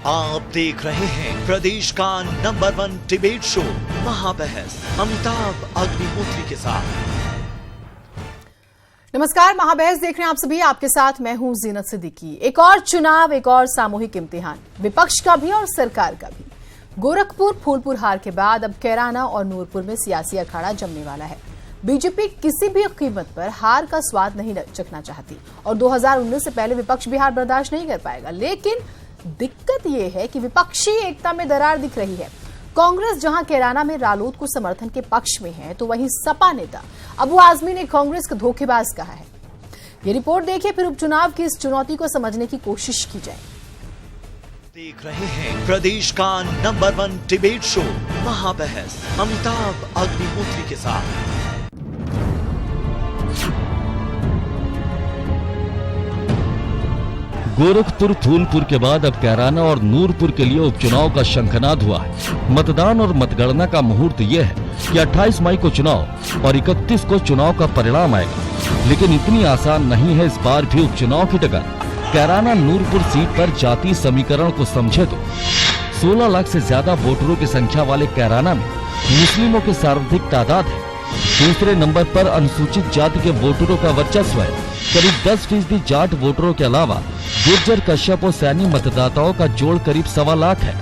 आप देख रहे हैं प्रदेश का नंबर 1 डिबेट शो महाबहस अमिताभ अग्निहोत्री के साथ। नमस्कार, महाबहस देख रहे हैं आप सभी। आपके साथ मैं हूं जीनत सिद्दीकी। एक और चुनाव, एक और सामूहिक इम्तिहान, विपक्ष का भी और सरकार का भी। गोरखपुर फूलपुर हार के बाद अब कैराना और नूरपुर में सियासी अखाड़ा जमने वाला है। बीजेपी किसी भी कीमत पर हार का स्वाद नहीं चखना चाहती और 2019 से पहले विपक्ष भी हार बर्दाश्त नहीं कर पाएगा। लेकिन दिक्कत यह है कि विपक्षी एकता में दरार दिख रही है। कांग्रेस जहां कैराना में रालोद को समर्थन के पक्ष में है, तो वहीं सपा नेता अबू आजमी ने कांग्रेस को धोखेबाज कहा है। ये रिपोर्ट देखिए, फिर उपचुनाव की इस चुनौती को समझने की कोशिश की जाए। देख रहे हैं प्रदेश का नंबर 1 डिबेट शो महाबहस अमिताभ अग्निहोत्री के साथ। गोरखपुर फूलपुर के बाद अब कैराना और नूरपुर के लिए उपचुनाव का शंखनाद हुआ है। मतदान और मतगणना का मुहूर्त यह है कि 28 मई को चुनाव और 31 को चुनाव का परिणाम आएगा। लेकिन इतनी आसान नहीं है इस बार भी उपचुनाव की टक्कर। कैराना नूरपुर सीट पर जाति समीकरण को समझे तो 16 लाख से ज्यादा वोटरों की संख्या वाले कैराना में मुस्लिमों की सर्वाधिक तादाद है। दूसरे नंबर पर अनुसूचित जाति के वोटरों का वर्चस्व है। करीब 10% जाट वोटरों के अलावा गुर्जर, कश्यप और सैनी मतदाताओं का जोड़ करीब 1.25 लाख है।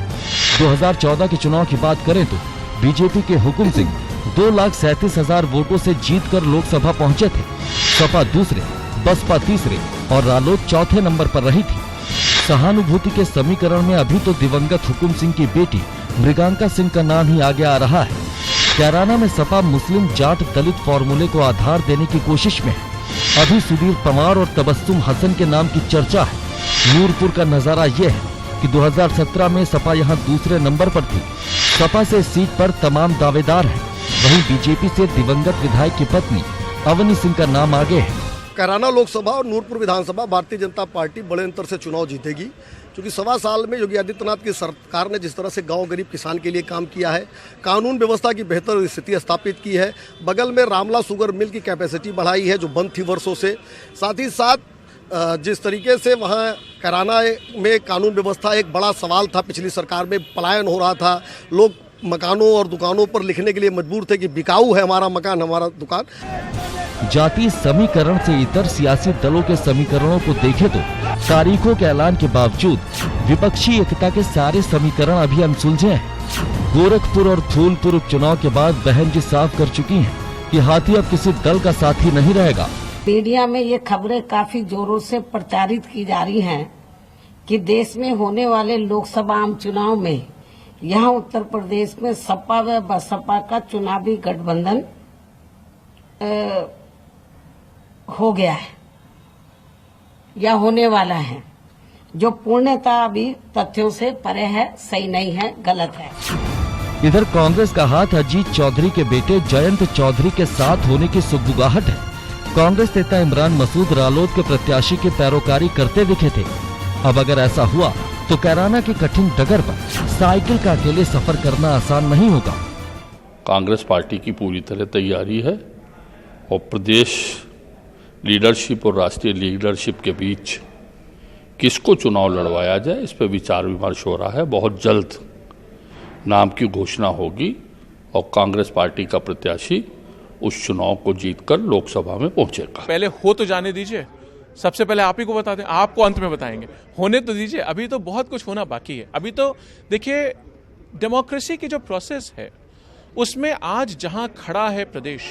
2014 के चुनाव की बात करें तो बीजेपी के हुकुम सिंह 2,37,000 वोटों से जीतकर लोकसभा पहुंचे थे। सपा दूसरे, बसपा तीसरे और रालोद चौथे नंबर पर रही थी। सहानुभूति के समीकरण में अभी तो दिवंगत हुकुम सिंह की बेटी मृगांका सिंह का नाम ही आगे आ रहा है। कैराना में सपा मुस्लिम जाट दलित फॉर्मूले को आधार देने की कोशिश में है। अभी सुधीर पवार और तबस्सुम हसन के नाम की चर्चा है। नूरपुर का नजारा यह है कि 2017 में सपा यहां दूसरे नंबर पर थी। सपा से सीट पर तमाम दावेदार हैं। वहीं बीजेपी से दिवंगत विधायक की पत्नी अवनी सिंह का नाम आगे है। कैराना लोकसभा और नूरपुर विधानसभा भारतीय जनता पार्टी बड़े अंतर से चुनाव जीतेगी, क्योंकि 1.25 साल में योगी आदित्यनाथ की सरकार ने जिस तरह से गांव गरीब किसान के लिए काम किया है, कानून व्यवस्था की बेहतर स्थिति स्थापित की है, बगल में रामला शुगर मिल की कैपेसिटी बढ़ाई है जो बंद थी वर्षों से, साथ ही साथ जिस तरीके से वहाँ कैराना में कानून व्यवस्था एक बड़ा सवाल था। पिछली सरकार में पलायन हो रहा था, लोग मकानों और दुकानों पर लिखने के लिए मजबूर थे कि बिकाऊ है हमारा मकान, हमारा दुकान। जाति समीकरण से इतर सियासी दलों के समीकरणों को देखें तो तारीखों के ऐलान के बावजूद विपक्षी एकता के सारे समीकरण अभी अनसुलझे हैं। गोरखपुर और फूलपुर उपचुनाव के बाद बहन जी साफ कर चुकी हैं कि हाथी अब किसी दल का साथी नहीं रहेगा। मीडिया में ये खबरें काफी जोरों से प्रचारित की जा रही हैं कि देश में होने वाले लोकसभा आम चुनाव में यहाँ उत्तर प्रदेश में सपा व बसपा का चुनावी गठबंधन हो गया है या होने वाला है, जो पूर्णतः अभी तथ्यों से परे है, सही नहीं है, गलत है। इधर कांग्रेस का हाथ अजीत चौधरी के बेटे जयंत चौधरी के साथ होने की सुगबुगाहट है। कांग्रेस नेता इमरान मसूद रालोद के प्रत्याशी की पैरोकारी करते दिखे थे। अब अगर ऐसा हुआ तो कैराना की कठिन डगर पर साइकिल का अकेले सफर करना आसान नहीं होगा। कांग्रेस पार्टी की पूरी तरह तैयारी है और प्रदेश लीडरशिप और राष्ट्रीय लीडरशिप के बीच किसको चुनाव लड़वाया जाए, इस पर विचार विमर्श हो रहा है। बहुत जल्द नाम की घोषणा होगी और कांग्रेस पार्टी का प्रत्याशी उस चुनाव को जीतकर लोकसभा में पहुंचेगा। पहले हो तो जाने दीजिए, सबसे पहले आप ही को बता दें, आपको अंत में बताएंगे। होने तो दीजिए, अभी तो बहुत कुछ होना बाकी है। अभी तो देखिए, डेमोक्रेसी की जो प्रोसेस है उसमें आज जहां खड़ा है प्रदेश,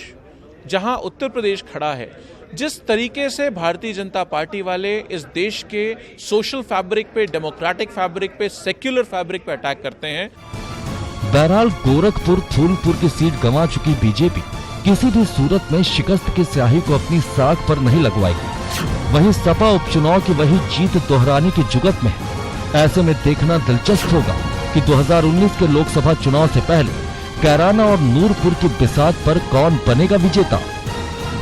जहां उत्तर प्रदेश खड़ा है, जिस तरीके से भारतीय जनता पार्टी वाले इस देश के सोशल फैब्रिक पे, डेमोक्रेटिक फैब्रिक पे, सेक्युलर फैब्रिक पे अटैक करते हैं। बहरहाल गोरखपुर फूलपुर की सीट गंवा चुकी बीजेपी किसी भी सूरत में शिकस्त की स्याही को अपनी साख पर नहीं लगवाएगी। वहीं सपा उपचुनाव की वही जीत दोहराने की जुगत में है। ऐसे में देखना दिलचस्प होगा कि 2019 के लोकसभा चुनाव से पहले कैराना और नूरपुर की बिसात पर कौन बनेगा विजेता।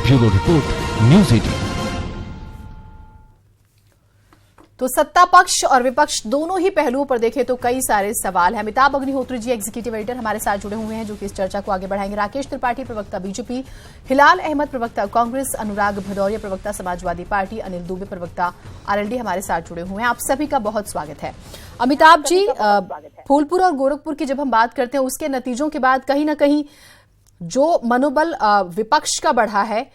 Bureau report, news 18। तो सत्ता पक्ष और विपक्ष दोनों ही पहलुओं पर देखें तो कई सारे सवाल हैं। अमिताभ अग्निहोत्री जी एग्जीक्यूटिव एडिटर हमारे साथ जुड़े हुए हैं, जो कि इस चर्चा को आगे बढ़ाएंगे। राकेश त्रिपाठी प्रवक्ता बीजेपी, हिलाल अहमद प्रवक्ता कांग्रेस, अनुराग भदौरिया प्रवक्ता समाजवादी पार्टी, अनिल दुबे प्रवक्ता आरएलडी हमारे साथ जुड़े हुए हैं। आप सभी का बहुत स्वागत है। अमिताभ जी, फूलपुर और गोरखपुर की जब हम बात करते हैं उसके नतीजों के बाद कहीं ना कहीं जो मनोबल विपक्ष का बढ़ा है,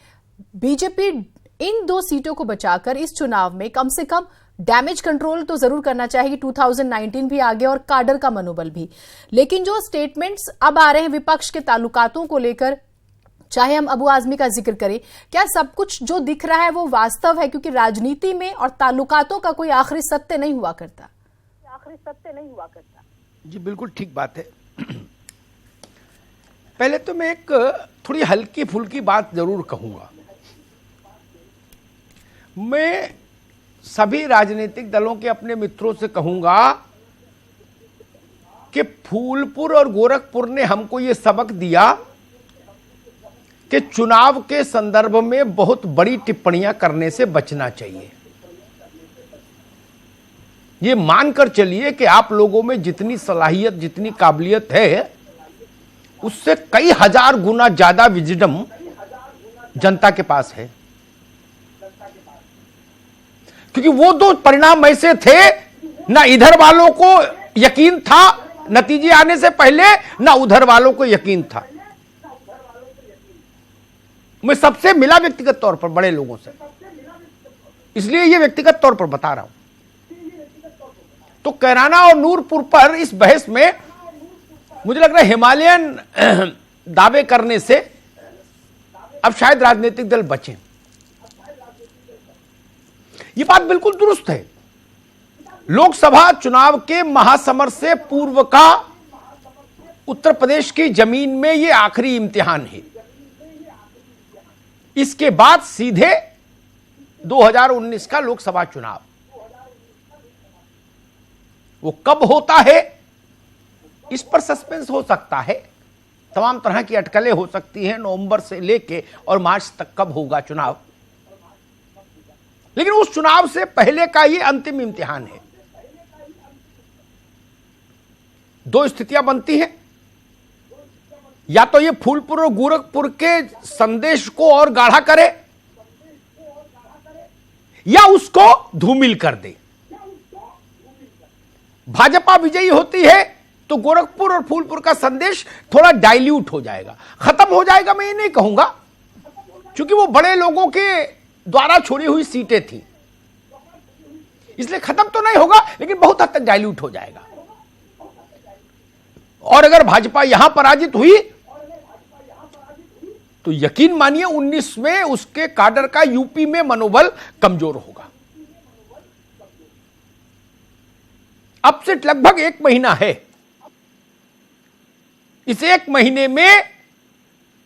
बीजेपी इन 2 सीटों को बचाकर इस चुनाव में कम से कम डैमेज कंट्रोल तो जरूर करना चाहेगी। 2019 भी आगे और काडर का मनोबल भी। लेकिन जो स्टेटमेंट्स अब आ रहे हैं विपक्ष के ताल्लुकातों को लेकर, चाहे हम अबू आजमी का जिक्र करें, क्या सब कुछ जो दिख रहा है वो वास्तव है? क्योंकि राजनीति में और ताल्लुकातों का कोई आखिरी सत्य नहीं हुआ करता। जी बिल्कुल ठीक बात है। पहले तो मैं एक थोड़ी हल्की फुल्की बात जरूर कहूंगा। मैं सभी राजनीतिक दलों के अपने मित्रों से कहूंगा कि फूलपुर और गोरखपुर ने हमको ये सबक दिया कि चुनाव के संदर्भ में बहुत बड़ी टिप्पणियां करने से बचना चाहिए। ये मानकर चलिए कि आप लोगों में जितनी सलाहियत, जितनी काबिलियत है, उससे कई हजार गुना ज्यादा विजडम जनता के पास है। क्योंकि वो 2 परिणाम ऐसे थे, ना इधर वालों को यकीन था नतीजे आने से पहले, ना उधर वालों को यकीन था। मैं सबसे मिला व्यक्तिगत तौर पर बड़े लोगों से, इसलिए ये व्यक्तिगत तौर पर बता रहा हूं। तो कैराना और नूरपुर पर इस बहस में मुझे लग रहा है हिमालयन दावे करने से अब शायद राजनीतिक दल बचें। ये बात बिल्कुल दुरुस्त है। लोकसभा चुनाव के महासमर से पूर्व का उत्तर प्रदेश की जमीन में यह आखिरी इम्तिहान है। इसके बाद सीधे 2019 का लोकसभा चुनाव। वो कब होता है इस पर सस्पेंस हो सकता है, तमाम तरह की अटकलें हो सकती हैं, नवंबर से लेके और मार्च तक कब होगा चुनाव। लेकिन उस चुनाव से पहले का ये अंतिम इम्तिहान है। 2 स्थितियां बनती हैं, या तो ये फूलपुर और गोरखपुर के संदेश को और गाढ़ा करे या उसको धूमिल कर दे। भाजपा विजयी होती है तो गोरखपुर और फूलपुर का संदेश थोड़ा डाइल्यूट हो जाएगा, खत्म हो जाएगा मैं ये नहीं कहूंगा, क्योंकि वो बड़े लोगों के द्वारा छोड़ी हुई सीटें थी, इसलिए खत्म तो नहीं होगा, लेकिन बहुत हद तक डाइल्यूट हो जाएगा। और अगर भाजपा यहां पराजित हुई तो यकीन मानिए 19 में उसके काडर का यूपी में मनोबल कमजोर होगा। अब से लगभग 1 महीना है। इस 1 महीने में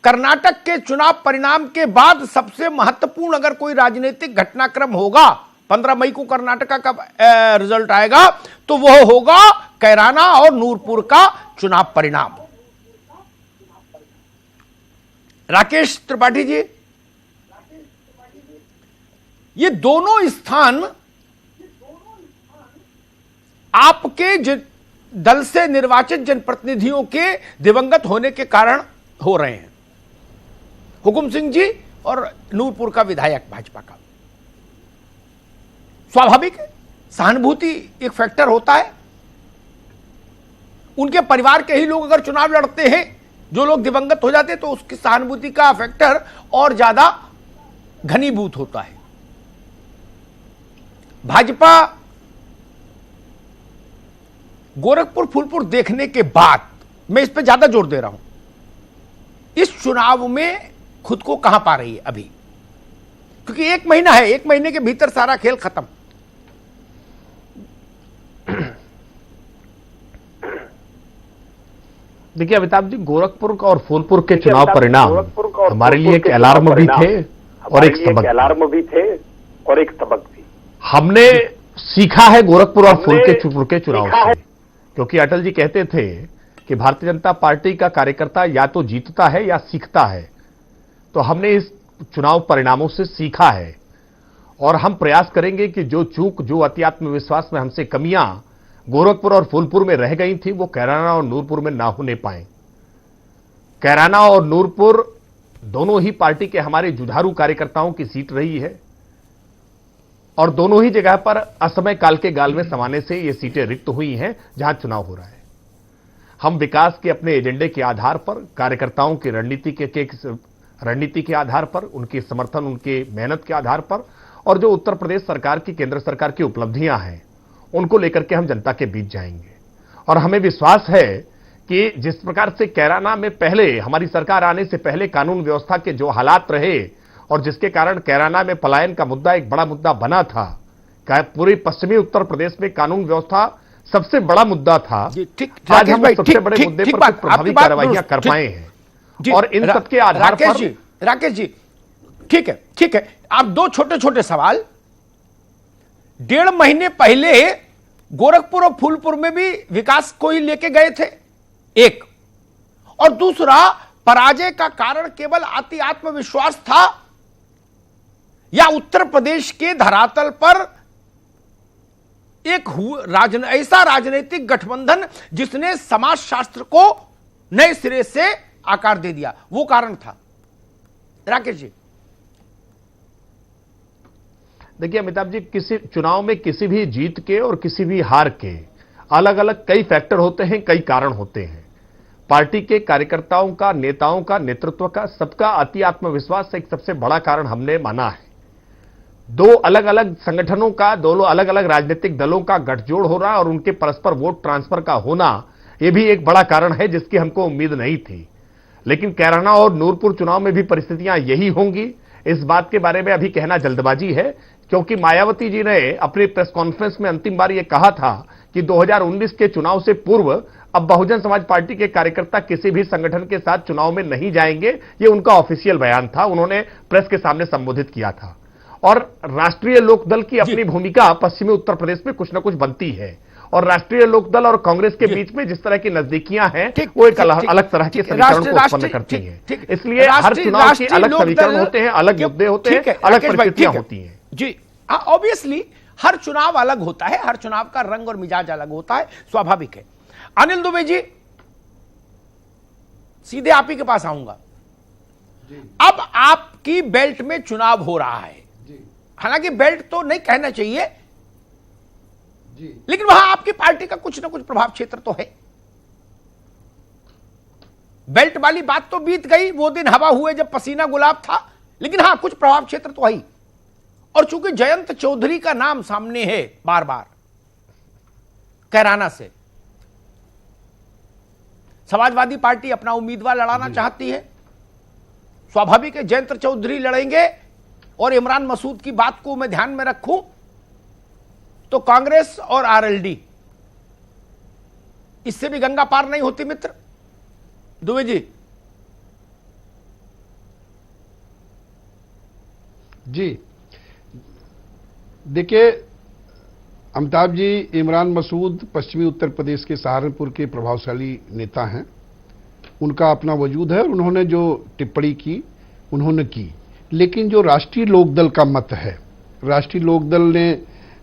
कर्नाटक के चुनाव परिणाम के बाद सबसे महत्वपूर्ण अगर कोई राजनीतिक घटनाक्रम होगा, 15 मई को कर्नाटक का रिजल्ट आएगा, तो वह होगा कैराना और नूरपुर का चुनाव परिणाम। राकेश त्रिपाठी जी, ये दोनों स्थान आपके दल से निर्वाचित जनप्रतिनिधियों के दिवंगत होने के कारण हो रहे हैं। हुकुम सिंह जी और नूरपुर का विधायक भाजपा का, स्वाभाविक है, सहानुभूति एक फैक्टर होता है। उनके परिवार के ही लोग अगर चुनाव लड़ते हैं, जो लोग दिवंगत हो जाते हैं, तो उसकी सहानुभूति का फैक्टर और ज्यादा घनीभूत होता है। भाजपा गोरखपुर फूलपुर देखने के बाद, मैं इस पर ज्यादा जोर दे रहा हूं, इस चुनाव में खुद को कहां पा रही है अभी, क्योंकि 1 महीना है, 1 महीने के भीतर सारा खेल खत्म। देखिए अमिताभ जी, गोरखपुर और फूलपुर के चुनाव परिणाम हमारे लिए एक अलार्म भी थे और एक सबक भी। हमने सीखा है गोरखपुर और फूलपुर के चुनाव से, क्योंकि अटल जी कहते थे कि भारतीय जनता पार्टी का कार्यकर्ता या तो जीतता है या सीखता है। तो हमने इस चुनाव परिणामों से सीखा है और हम प्रयास करेंगे कि जो चूक, जो अति आत्मविश्वास में हमसे कमियां गोरखपुर और फूलपुर में रह गई थी, वो कैराना और नूरपुर में ना होने पाए। कैराना और नूरपुर दोनों ही पार्टी के हमारे जुझारू कार्यकर्ताओं की सीट रही है और दोनों ही जगह पर असमय काल के गाल में समाने से ये सीटें रिक्त हुई हैं जहां चुनाव हो रहा है। हम विकास के अपने एजेंडे के आधार पर, कार्यकर्ताओं की रणनीति के आधार पर, उनके समर्थन, उनके मेहनत के आधार पर और जो उत्तर प्रदेश सरकार की, केंद्र सरकार की उपलब्धियां हैं, उनको लेकर के हम जनता के बीच जाएंगे। और हमें विश्वास है कि जिस प्रकार से कैराना में पहले, हमारी सरकार आने से पहले कानून व्यवस्था के जो हालात रहे और जिसके कारण कैराना में पलायन का मुद्दा एक बड़ा मुद्दा बना था, पूरे पश्चिमी उत्तर प्रदेश में कानून व्यवस्था सबसे बड़ा मुद्दा था। आज हम सबसे बड़े मुद्दे पर कुछ प्रभावी कार्रवाइयां कर पाए हैं और इन सबके आधार पर। राकेश जी, ठीक है। आप दो छोटे छोटे सवाल। 1.5 महीने पहले गोरखपुर और फूलपुर में भी विकास को ही लेके गए थे, एक, और दूसरा, पराजय का कारण केवल अति आत्मविश्वास था या उत्तर प्रदेश के धरातल पर एक ऐसा राजनीतिक गठबंधन जिसने समाजशास्त्र को नए सिरे से आकार दे दिया, वो कारण था? राकेश जी, देखिए अमिताभ जी, किसी चुनाव में किसी भी जीत के और किसी भी हार के अलग अलग कई फैक्टर होते हैं, कई कारण होते हैं। पार्टी के कार्यकर्ताओं का, नेताओं का, नेतृत्व का, सबका अति आत्मविश्वास एक सबसे बड़ा कारण हमने माना है। दो अलग अलग संगठनों का, दोनों अलग अलग राजनीतिक दलों का गठजोड़ हो रहा और उनके परस्पर वोट ट्रांसफर का होना, यह भी एक बड़ा कारण है जिसकी हमको उम्मीद नहीं थी। लेकिन कैराना और नूरपुर चुनाव में भी परिस्थितियां यही होंगी, इस बात के बारे में अभी कहना जल्दबाजी है, क्योंकि मायावती जी ने अपनी प्रेस कॉन्फ्रेंस में अंतिम बार यह कहा था कि 2019 के चुनाव से पूर्व अब बहुजन समाज पार्टी के कार्यकर्ता किसी भी संगठन के साथ चुनाव में नहीं जाएंगे। यह उनका ऑफिशियल बयान था, उन्होंने प्रेस के सामने संबोधित किया था। और राष्ट्रीय लोकदल की अपनी भूमिका पश्चिमी उत्तर प्रदेश में कुछ न कुछ बनती है और राष्ट्रीय लोकदल और कांग्रेस के बीच में जिस तरह की नजदीकियां हैं, वो एक अलग तरह के समीकरण को उत्पन्न करती हैं। इसलिए हर चुनाव के अलग समीकरण होते हैं, अलग मुद्दे होते हैं, अलग परिस्थितियां होती हैं। जी ऑब्वियसली हर चुनाव अलग होता है, हर चुनाव का रंग और मिजाज अलग होता है, स्वाभाविक है। अनिल दुबे जी, सीधे आप ही के पास आऊंगा। अब आपकी बेल्ट में चुनाव हो रहा है, हालांकि बेल्ट तो नहीं कहना चाहिए जी, लेकिन वहां आपकी पार्टी का कुछ ना कुछ प्रभाव क्षेत्र तो है। बेल्ट वाली बात तो बीत गई, वो दिन हवा हुए जब पसीना गुलाब था, लेकिन हां कुछ प्रभाव क्षेत्र तो है। और चूंकि जयंत चौधरी का नाम सामने है बार बार कैराना से, समाजवादी पार्टी अपना उम्मीदवार लड़ाना चाहती है, स्वाभाविक है जयंत चौधरी लड़ेंगे। और इमरान मसूद की बात को मैं ध्यान में रखूं तो कांग्रेस और आरएलडी, इससे भी गंगा पार नहीं होती मित्र। दुबे जी देखिए अमिताभ जी, इमरान मसूद पश्चिमी उत्तर प्रदेश के सहारनपुर के प्रभावशाली नेता हैं, उनका अपना वजूद है और उन्होंने जो टिप्पणी की उन्होंने की। लेकिन जो राष्ट्रीय लोकदल का मत है, राष्ट्रीय लोकदल ने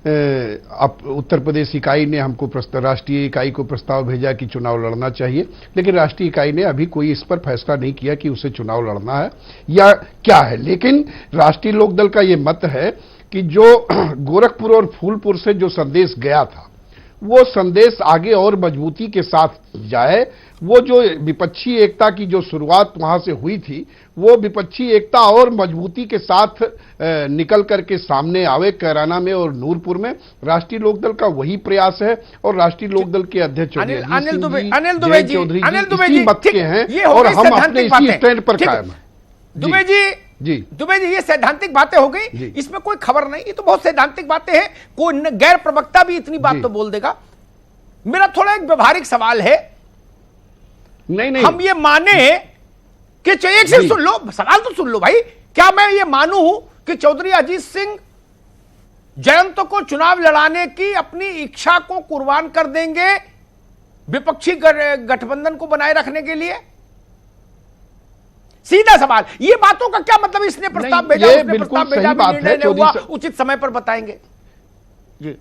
उत्तर प्रदेश इकाई ने हमको राष्ट्रीय इकाई को प्रस्ताव भेजा कि चुनाव लड़ना चाहिए, लेकिन राष्ट्रीय इकाई ने अभी कोई इस पर फैसला नहीं किया कि उसे चुनाव लड़ना है या क्या है। लेकिन राष्ट्रीय लोकदल का यह मत है कि जो गोरखपुर और फूलपुर से जो संदेश गया था, वो संदेश आगे और मजबूती के साथ जाए। वो जो विपक्षी एकता की जो शुरुआत वहां से हुई थी, वो विपक्षी एकता और मजबूती के साथ निकल करके सामने आवे कैराना में और नूरपुर में। राष्ट्रीय लोकदल का वही प्रयास है और राष्ट्रीय लोकदल के अध्यक्ष अनिल दुबे जी मत के हैं और हम अपने इसी स्टैंड पर कायम हैं। दुबे जी, ये सैद्धांतिक बातें हो गई, इसमें कोई खबर नहीं, ये तो बहुत सैद्धांतिक बातें हैं, कोई गैर प्रवक्ता भी इतनी बात तो बोल देगा। मेरा थोड़ा एक व्यवहारिक सवाल है, नहीं हम ये माने कि एक से सुन लो, सवाल तो सुन लो भाई, क्या मैं ये मानूं कि चौधरी अजीत सिंह जयंत को चुनाव लड़ाने की अपनी इच्छा को कुर्बान कर देंगे विपक्षी गठबंधन को बनाए रखने के लिए? सीधा सवाल, ये बातों का क्या मतलब? इसने प्रस्ताव भेजा, ये उसने बिल्कुल प्रस्ताव भेजा, सही बात है, निर्णय हुआ, चौधरी उचित समय पर बताएंगे। जी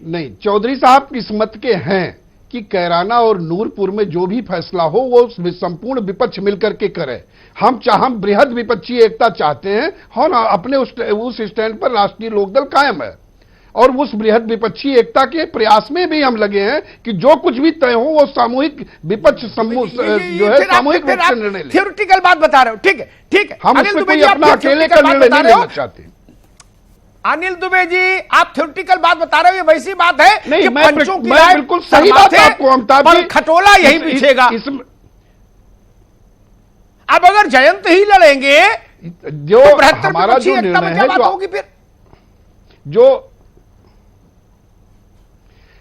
नहीं, चौधरी साहब किस्मत के हैं कि कैराना और नूरपुर में जो भी फैसला हो वो संपूर्ण विपक्ष मिलकर के करे। हम बृहद विपक्षी एकता चाहते हैं और अपने उस स्टैंड पर राष्ट्रीय लोकदल कायम है और उस बृहद विपक्षी एकता के प्रयास में भी हम लगे हैं कि जो कुछ भी तय हो वो सामूहिक विपक्ष जो है सामूहिक रूप से निर्णय ले। थियोरिटिकल बात बता रहे हो, ठीक है, ठीक है। हम उसमें कोई अपना अकेले का निर्णय नहीं लेना चाहते। अनिल दुबे जी, आप थ्योरेटिकल बात बता रहे हो, ये वैसी बात है नहीं, कि मैं पंचों की मैं बिल्कुल सही बात आपको अमिताभ जी, खटोला यही पीछेगा। अब अगर जयंत ही लड़ेंगे जो तो हमारा जो निर्णय है, बात होगी फिर जो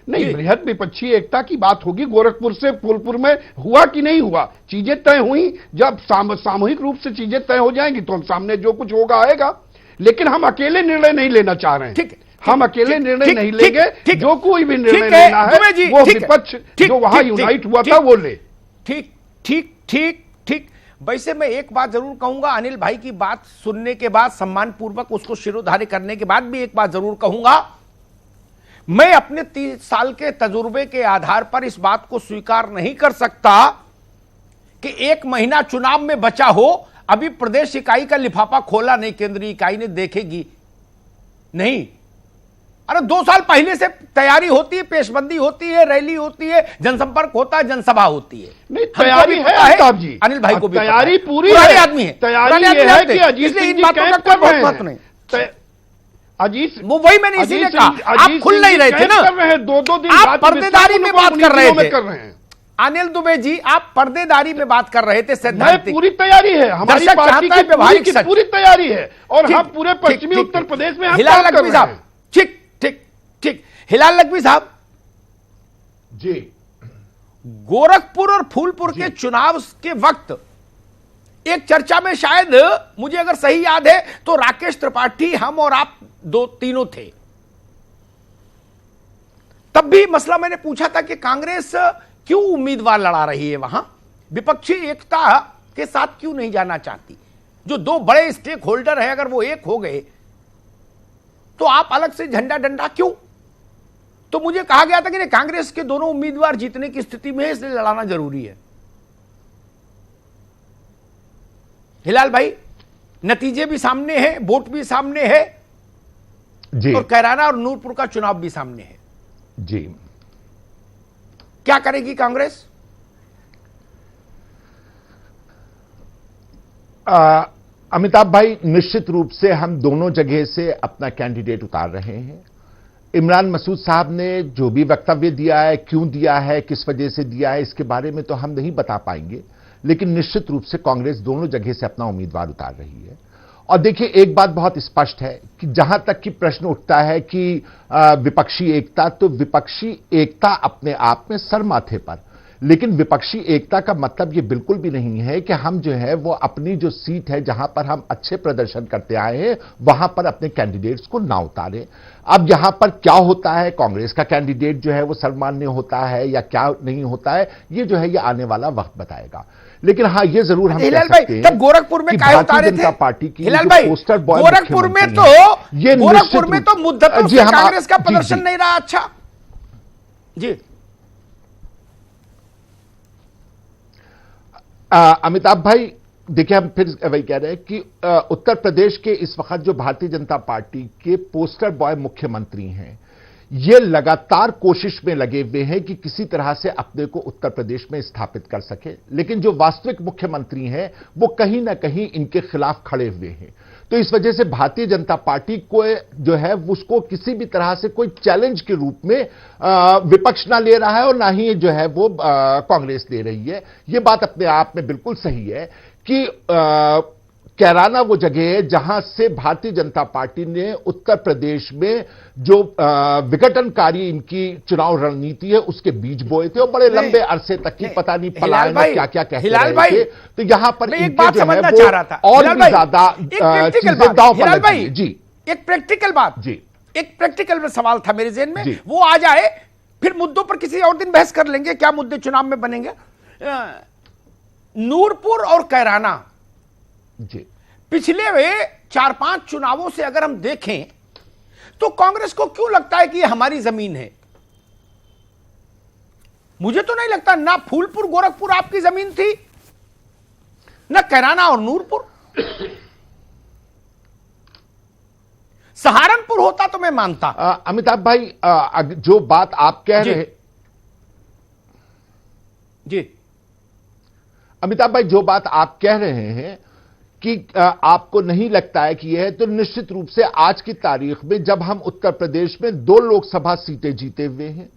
नहीं बृहद विपक्षी एकता की बात होगी। गोरखपुर से फूलपुर में हुआ कि नहीं हुआ, चीजें तय हुई। जब सामूहिक रूप से चीजें तय हो जाएंगी तो हम सामने जो कुछ होगा आएगा, लेकिन हम अकेले निर्णय नहीं लेना चाह रहे हैं। ठीक, हम अकेले निर्णय नहीं लेंगे। जो कोई भी निर्णय लेना है वो विपक्ष जो वहां यूनाइट हुआ था वो ले। ठीक ठीक ठीक ठीक। वैसे मैं एक बात जरूर कहूंगा, अनिल भाई की बात सुनने के बाद, सम्मान पूर्वक उसको शिरोधार्य करने के बाद भी एक बात जरूर कहूंगा, मैं अपने 30 साल के तजुर्बे के आधार पर इस बात को स्वीकार नहीं कर सकता कि 1 महीना चुनाव में बचा हो, अभी प्रदेश इकाई का लिफाफा खोला नहीं, केंद्रीय इकाई ने देखेगी नहीं। अरे 2 साल पहले से तैयारी होती है, पेशबंदी होती है, रैली होती है, जनसंपर्क होता है, जनसभा होती है। नहीं, तैयारी है अमिताभ जी, अनिल भाई को भी तैयारी पूरी है, आदमी है, तैयारी ये है कि अजीत सिंह जी कैंप कर रहे हैं। अजीत, वो वही मैंने इसीलिए कहा, आप खुल नहीं रहे थे ना, 2-2 दिन आप पर्देदारी में बात कर रहे थे। कर रहे हैं अनिल दुबे जी, आप पर्देदारी में बात कर रहे थे। सैद्धांतिक पूरी तैयारी है, हमारी पार्टी की पूरी तैयारी है और हम पूरे पश्चिमी उत्तर प्रदेश में हिलाल लखवी साहब, ठीक ठीक ठीक। हिलाल लखवी साहब जी, गोरखपुर और फूलपुर के चुनाव के वक्त एक चर्चा में, शायद मुझे अगर सही याद है तो राकेश त्रिपाठी, हम और आप तीनों थे। तब भी मसला मैंने पूछा था कि कांग्रेस क्यों उम्मीदवार लड़ा रही है वहां, विपक्षी एकता के साथ क्यों नहीं जाना चाहती। जो 2 बड़े स्टेक होल्डर है, अगर वो एक हो गए तो आप अलग से झंडा डंडा क्यों? तो मुझे कहा गया था कि कांग्रेस के दोनों उम्मीदवार जीतने की स्थिति में है, इसलिए लड़ाना जरूरी है। हिलाल भाई, नतीजे भी सामने हैं, वोट भी सामने है जी, और कैराना और नूरपुर का चुनाव भी सामने है जी। क्या करेगी कांग्रेस? अमिताभ भाई, निश्चित रूप से हम दोनों जगह से अपना कैंडिडेट उतार रहे हैं। इमरान मसूद साहब ने जो भी वक्तव्य दिया है, क्यों दिया है, किस वजह से दिया है, इसके बारे में तो हम नहीं बता पाएंगे, लेकिन निश्चित रूप से कांग्रेस दोनों जगह से अपना उम्मीदवार उतार रही है। और देखिए, एक बात बहुत स्पष्ट है कि जहां तक कि प्रश्न उठता है कि विपक्षी एकता, तो विपक्षी एकता अपने आप में सर माथे पर, लेकिन विपक्षी एकता का मतलब यह बिल्कुल भी नहीं है कि हम जो है वो अपनी जो सीट है जहां पर हम अच्छे प्रदर्शन करते आए हैं वहां पर अपने कैंडिडेट्स को ना उतारें। अब यहां पर क्या होता है, कांग्रेस का कैंडिडेट जो है वो सर्वमान्य होता है या क्या नहीं होता है, ये जो है ये आने वाला वक्त बताएगा। लेकिन हाँ, ये जरूर हम कह सकते हैं, गोरखपुर में काय उतारे थे पार्टी की हिलाल भाई, पोस्टर बॉय गोरखपुर में तो ये गोरखपुर में तो मुद्दतों से कांग्रेस का प्रदर्शन नहीं रहा अच्छा जी। अमिताभ भाई, देखिए, हम फिर वही कह रहे हैं कि उत्तर प्रदेश के इस वक्त जो भारतीय जनता पार्टी के पोस्टर बॉय मुख्यमंत्री हैं, ये लगातार कोशिश में लगे हुए हैं कि किसी तरह से अपने को उत्तर प्रदेश में स्थापित कर सके, लेकिन जो वास्तविक मुख्यमंत्री हैं वो कहीं ना कहीं इनके खिलाफ खड़े हुए हैं। तो इस वजह से भारतीय जनता पार्टी को जो है उसको किसी भी तरह से कोई चैलेंज के रूप में विपक्ष ना ले रहा है और ना ही जो है वो कांग्रेस ले रही है। ये बात अपने आप में बिल्कुल सही है कि कैराना वो जगह है जहां से भारतीय जनता पार्टी ने उत्तर प्रदेश में जो विघटनकारी इनकी चुनाव रणनीति है उसके बीज बोए थे और बड़े लंबे अरसे तक की पता नहीं पलायन में क्या क्या कहते रहे थे। तो यहां पर एक बात समझना चाह रहा था और भी ज्यादा चीजें दांव पर लगी। जी, एक प्रैक्टिकल बात, जी, एक प्रैक्टिकल में सवाल था मेरे ज़हन में, वो आ जाए, फिर मुद्दों पर किसी और दिन बहस कर लेंगे, क्या मुद्दे चुनाव में बनेंगे। नूरपुर और कैराना जी पिछले वे 4-5 चुनावों से अगर हम देखें तो कांग्रेस को क्यों लगता है कि ये हमारी जमीन है? मुझे तो नहीं लगता। ना फूलपुर गोरखपुर आपकी जमीन थी, ना कैराना और नूरपुर। सहारनपुर होता तो मैं मानता। अमिताभ भाई, जो बात आप कह रहे जी, अमिताभ भाई, जो बात आप कह रहे हैं कि आपको नहीं लगता है कि यह, तो निश्चित रूप से आज की तारीख में जब हम उत्तर प्रदेश में 2 लोकसभा सीटें जीते हुए हैं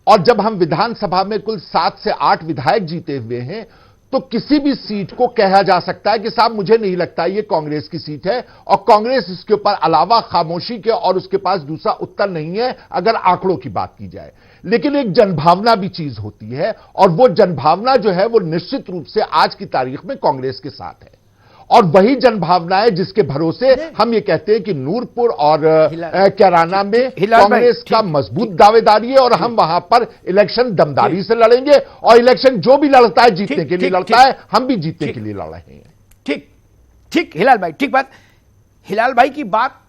और जब हम विधानसभा में कुल 7 से 8 विधायक जीते हुए हैं, तो किसी भी सीट को कहा जा सकता है कि साहब मुझे नहीं लगता ये कांग्रेस की सीट है, और कांग्रेस इसके ऊपर अलावा खामोशी के और उसके पास दूसरा उत्तर नहीं है अगर आंकड़ों की बात की जाए। लेकिन एक जनभावना भी चीज होती है, और वो जनभावना जो है वो निश्चित रूप से आज की तारीख में कांग्रेस के साथ है, और वही जनभावना है जिसके भरोसे हम ये कहते हैं कि नूरपुर और कैराना में कांग्रेस का मजबूत दावेदारी है, और हम वहां पर इलेक्शन दमदारी से लड़ेंगे, और इलेक्शन जो भी लड़ता है जीतने के लिए लड़ता है, हम भी जीतने के लिए लड़ रहे हैं। ठीक ठीक हिलाल भाई, ठीक बात। हिलाल भाई की बात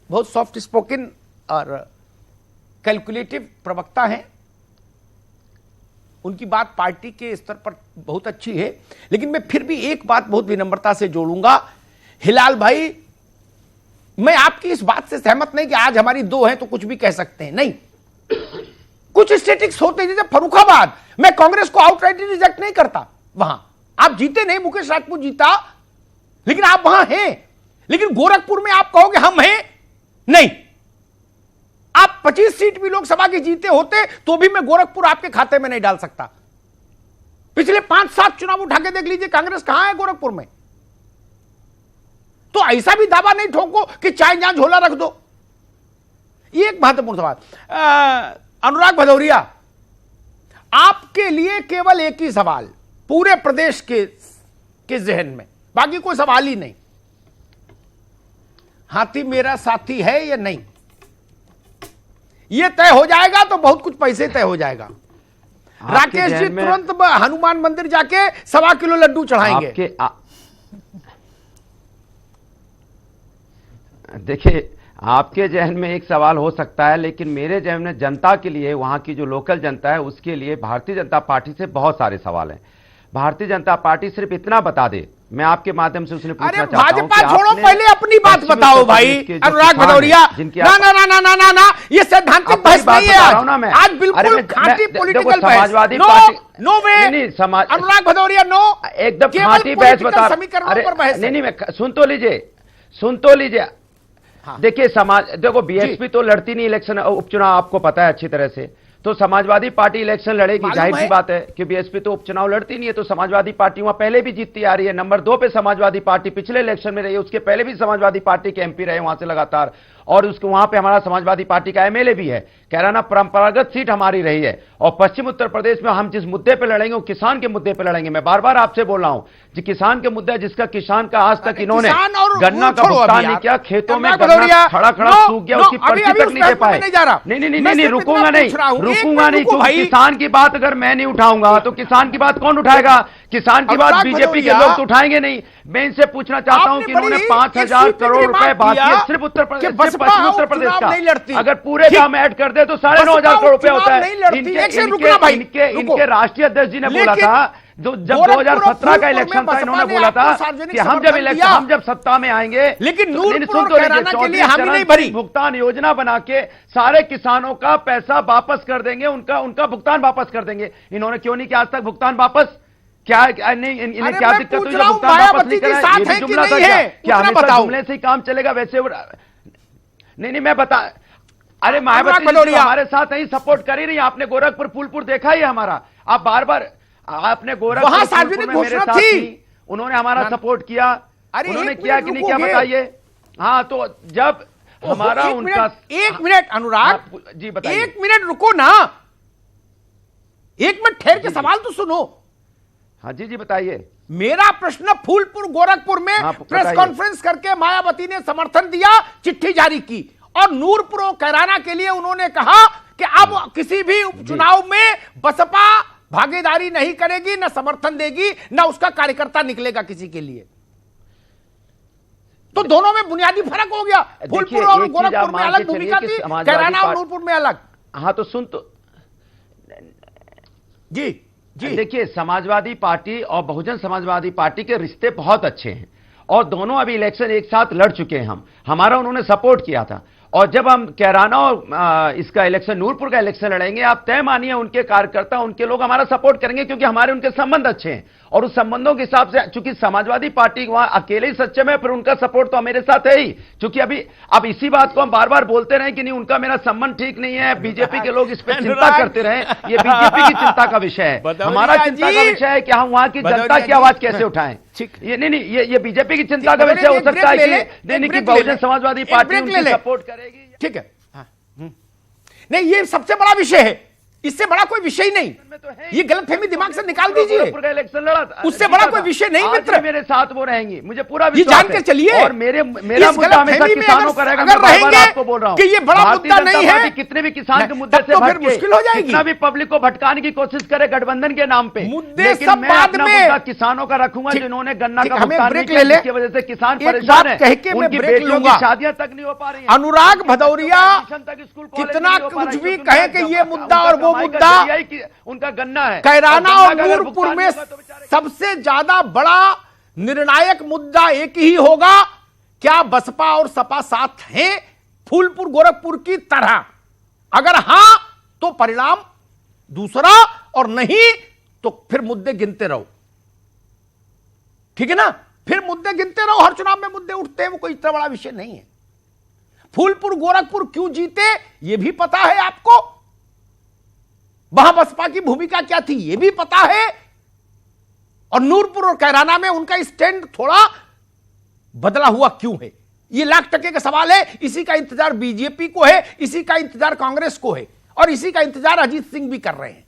बहुत सॉफ्ट स्पोकन और कैलकुलेटिव प्रवक्ता हैं, उनकी बात पार्टी के स्तर पर बहुत अच्छी है। लेकिन मैं फिर भी एक बात बहुत विनम्रता से जोड़ूंगा। हिलाल भाई, मैं आपकी इस बात से सहमत नहीं कि आज हमारी 2 हैं तो कुछ भी कह सकते हैं, नहीं। कुछ स्टेटिक्स होते हैं, जैसे फर्रुखाबाद, मैं कांग्रेस को आउटराइट रिजेक्ट नहीं करता। वहां आप जीते नहीं, मुकेश राजपूत जीता, लेकिन आप वहां हैं। लेकिन गोरखपुर में आप कहोगे हम हैं, नहीं। आप 25 सीट भी लोकसभा की जीते होते तो भी मैं गोरखपुर आपके खाते में नहीं डाल सकता। पिछले 5-7 चुनाव उठा के देख लीजिए, कांग्रेस कहां है गोरखपुर में। तो ऐसा भी दावा नहीं ठोको कि चाहे जहां झोला रख दो। ये एक महत्वपूर्ण सवाल। अनुराग भदौरिया, आपके लिए केवल एक ही सवाल पूरे प्रदेश के जहन में, बाकी कोई सवाल ही नहीं। हाथी मेरा साथी है या नहीं, ये तय हो जाएगा तो बहुत कुछ पैसे तय हो जाएगा। राकेश जी तुरंत हनुमान मंदिर जाके 1.25 किलो लड्डू चढ़ाएंगे। देखिए, आपके जहन में एक सवाल हो सकता है, लेकिन मेरे जहन में जनता के लिए, वहां की जो लोकल जनता है उसके लिए भारतीय जनता पार्टी से बहुत सारे सवाल हैं। भारतीय जनता पार्टी सिर्फ इतना बता दे, मैं आपके माध्यम से उसने पूछना चाहता हूं भाजपा छोड़ो, पहले अपनी बात बताओ भाई अनुराग भदौरिया। ना ना ना ना ना ना ना, ये सैद्धांतिक बहस नहीं है आज बिल्कुल खांटी पॉलिटिकल समाजवादी पार्टी। नो वे अनुराग भदौरिया, नो, एकदम खांटी बहस बता। नहीं, मैं सुन तो लीजिए। देखिए, देखो बीएसपी तो लड़ती नहीं इलेक्शन, उपचुनाव आपको पता है अच्छी तरह से। तो समाजवादी पार्टी इलेक्शन लड़ेगी, जाहिर सी बात है कि बीएसपी तो उपचुनाव लड़ती नहीं है, तो समाजवादी पार्टी वहां पहले भी जीतती आ रही है। नंबर 2 पे समाजवादी पार्टी पिछले इलेक्शन में रही है, उसके पहले भी समाजवादी पार्टी के एमपी रहे वहां से लगातार, और उसको वहां पे हमारा समाजवादी पार्टी का एमएलए भी है। कैराना परंपरागत सीट हमारी रही है, और पश्चिम उत्तर प्रदेश में हम जिस मुद्दे पे लड़ेंगे वो किसान के मुद्दे पे लड़ेंगे। मैं बार बार आपसे बोल रहा हूं कि किसान के मुद्दा, जिसका किसान का आज तक इन्होंने गन्ना का भुगतान नहीं किया, खेतों में गन्ना खड़ा खड़ा सूख गया, उसकी पर्ची तक नहीं दे पाए। नहीं, रुकूंगा नहीं। किसान की बात अगर मैं नहीं उठाऊंगा तो किसान की बात कौन उठाएगा? किसान की बात बीजेपी के लोग तो उठाएंगे नहीं। मैं इनसे पूछना चाहता हूं कि इन्होंने 5,000 करोड़ रुपए बाकी है सिर्फ उत्तर प्रदेश, पश्चिम उत्तर प्रदेश का, अगर पूरे दाम ऐड कर दे तो 9,500 करोड़ रुपए होता है। इनके राष्ट्रीय अध्यक्ष जी ने बोला था, जब 2017 का इलेक्शन था, इन्होंने बोला था कि हम जब सत्ता में आएंगे, लेकिन भुगतान योजना बना के सारे किसानों का पैसा वापस कर देंगे, उनका भुगतान वापस कर देंगे। इन्होंने क्यों नहीं किया आज तक भुगतान वापस? क्या नहीं, इन्हें क्या दिक्कत हुई जब भुगतान वापस नहीं करा? ये जुमला था क्या? हमेशा जुमले से ही काम चलेगा वैसे? नहीं, मैं बता, अरे मायावती हमारे साथ नहीं सपोर्ट कर ही नहीं। आपने गोरखपुर फूलपुर देखा ही है हमारा, आप बार-बार आपने गोरखपुर सार्वजनिक घोषणा थी, उन्होंने हमारा सपोर्ट किया, उन्होंने किया कि नहीं किया बताइए? हाँ, तो जब हमारा उनका 1 मिनट अनुराग जी बताइए। 1 मिनट रुको ना, 1 मिनट ठहर के सवाल तो सुनो। हाँ जी बताइए। मेरा प्रश्न, फूलपुर गोरखपुर में प्रेस कॉन्फ्रेंस करके मायावती ने समर्थन दिया, चिट्ठी जारी की, और नूरपुर और कैराना के लिए उन्होंने कहा कि अब किसी भी उपचुनाव में बसपा भागीदारी नहीं करेगी, न समर्थन देगी, न उसका कार्यकर्ता निकलेगा किसी के लिए। तो दोनों में बुनियादी फर्क हो गया। फूलपुर और गोरखपुर में अलग भूमिका थी, कैराना और नूरपुर में अलग। हाँ तो सुन तो जी जी देखिए, समाजवादी पार्टी और बहुजन समाजवादी पार्टी के रिश्ते बहुत अच्छे हैं और दोनों अभी इलेक्शन एक साथ लड़ चुके हैं। हमारा उन्होंने सपोर्ट किया था और जब हम कैराना और इसका इलेक्शन, नूरपुर का इलेक्शन लड़ेंगे, आप तय मानिए उनके कार्यकर्ता, उनके लोग हमारा सपोर्ट करेंगे क्योंकि हमारे उनके संबंध अच्छे हैं और उस संबंधों के हिसाब से, चूंकि समाजवादी पार्टी वहां अकेले ही सक्षम है, फिर उनका सपोर्ट तो मेरे साथ है ही। चूंकि अभी अब इसी बात को हम बार बार बोलते रहे कि नहीं उनका मेरा संबंध ठीक नहीं है, बीजेपी के लोग इस पर चिंता करते रहे, ये बीजेपी की चिंता का विषय है। हमारा चिंता का विषय है कि हम वहां की जनता की आवाज कैसे उठाएं। ये नहीं, ये बीजेपी की चिंता का विषय हो सकता है कि बहुजन समाजवादी पार्टी उनकी सपोर्ट करेगी। ठीक है, नहीं ये सबसे बड़ा विषय है, इससे बड़ा कोई विषय ही नहीं। ये गलतफहमी दिमाग से निकाल दीजिए। इलेक्शन लड़ा, उससे बड़ा कोई विषय नहीं मित्र। मेरे साथ वो रहेंगी, मुझे पूरा ये जान के चलिए। और मेरा मुद्दा हमेशा किसानों का रहेगा। अगर रहेंगे आपको बोल रहा हूं कि ये बड़ा मुद्दा नहीं है, कितने भी किसान के मुद्दे से फिर मुश्किल हो जाएगी। कितना भी पब्लिक को भटकाने की कोशिश करे गठबंधन के नाम पे, मुद्दे सब बाद में किसानों का रखूंगा जिन्होंने गन्ना का भुगतान नहीं किया, जिसकी वजह से किसान परेशान है। कह के मैं ब्रेक लूंगा। शादियां तक नहीं हो पा रही। अनुराग भदौरिया कितना कुछ भी कहे कि ये मुद्दा और वो मुद्दा, उनका गन्ना है। कैराना और नूरपुर में सबसे ज्यादा बड़ा निर्णायक मुद्दा एक ही होगा, क्या बसपा और सपा साथ हैं फूलपुर गोरखपुर की तरह? अगर हां तो परिणाम दूसरा, और नहीं तो फिर मुद्दे गिनते रहो। ठीक है ना, फिर मुद्दे गिनते रहो। हर चुनाव में मुद्दे उठते हैं, वो कोई इतना बड़ा विषय नहीं है। फूलपुर गोरखपुर क्यों जीते ये भी पता है आपको, वहां बसपा की भूमिका क्या थी यह भी पता है, और नूरपुर और कैराना में उनका स्टैंड थोड़ा बदला हुआ क्यों है, यह लाख टके का सवाल है। इसी का इंतजार बीजेपी को है, इसी का इंतजार कांग्रेस को है, और इसी का इंतजार अजीत सिंह भी कर रहे हैं।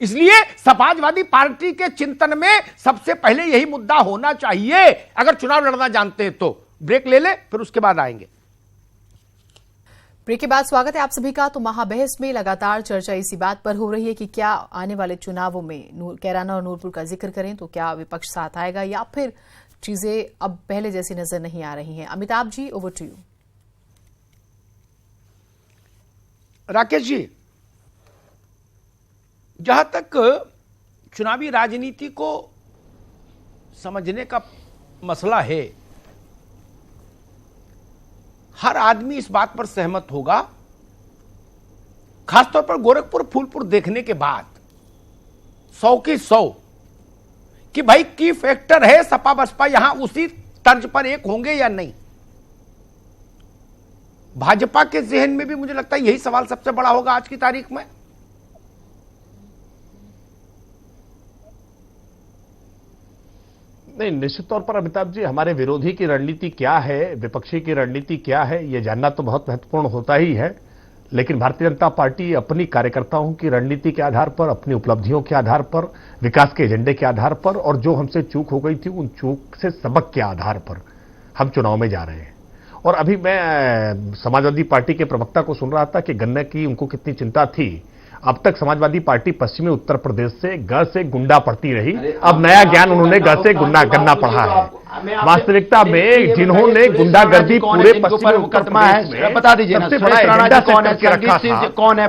इसलिए समाजवादी पार्टी के चिंतन में सबसे पहले यही मुद्दा होना चाहिए, अगर चुनाव लड़ना जानते हैं तो। ब्रेक ले ले, फिर उसके बाद आएंगे। ब्रेक के बाद स्वागत है आप सभी का। तो महाबहस में लगातार चर्चा इसी बात पर हो रही है कि क्या आने वाले चुनावों में कैराना और नूरपुर का जिक्र करें तो क्या विपक्ष साथ आएगा, या फिर चीजें अब पहले जैसी नजर नहीं आ रही हैं। Amitabh ji, over to you. Rakesh ji, जहां तक चुनावी राजनीति को समझने का मसला है, हर आदमी इस बात पर सहमत होगा, खासतौर पर गोरखपुर फूलपुर देखने के बाद 100 की 100 कि भाई की फैक्टर है सपा बसपा यहां उसी तर्ज पर एक होंगे या नहीं। भाजपा के जहन में भी मुझे लगता है यही सवाल सबसे बड़ा होगा आज की तारीख में। नहीं, निश्चित तौर पर अमिताभ जी, हमारे विरोधी की रणनीति क्या है, विपक्षी की रणनीति क्या है, यह जानना तो बहुत महत्वपूर्ण होता ही है। लेकिन भारतीय जनता पार्टी अपनी कार्यकर्ताओं की रणनीति के आधार पर, अपनी उपलब्धियों के आधार पर, विकास के एजेंडे के आधार पर, और जो हमसे चूक हो गई थी उन चूक से सबक के आधार पर हम चुनाव में जा रहे हैं। और अभी मैं समाजवादी पार्टी के प्रवक्ता को सुन रहा था कि गन्ने की उनको कितनी चिंता थी। अब तक समाजवादी पार्टी पश्चिमी उत्तर प्रदेश से ग से गुंडा पढ़ती रही, अब नया ज्ञान उन्होंने ग से गन्ना पढ़ा है। वास्तविकता में जिन्होंने गुंडागर्दी पूरे पश्चिमी उत्तर प्रदेश में बता दीजिए, सबसे बड़ा एजेंडा कौन है, कौन है,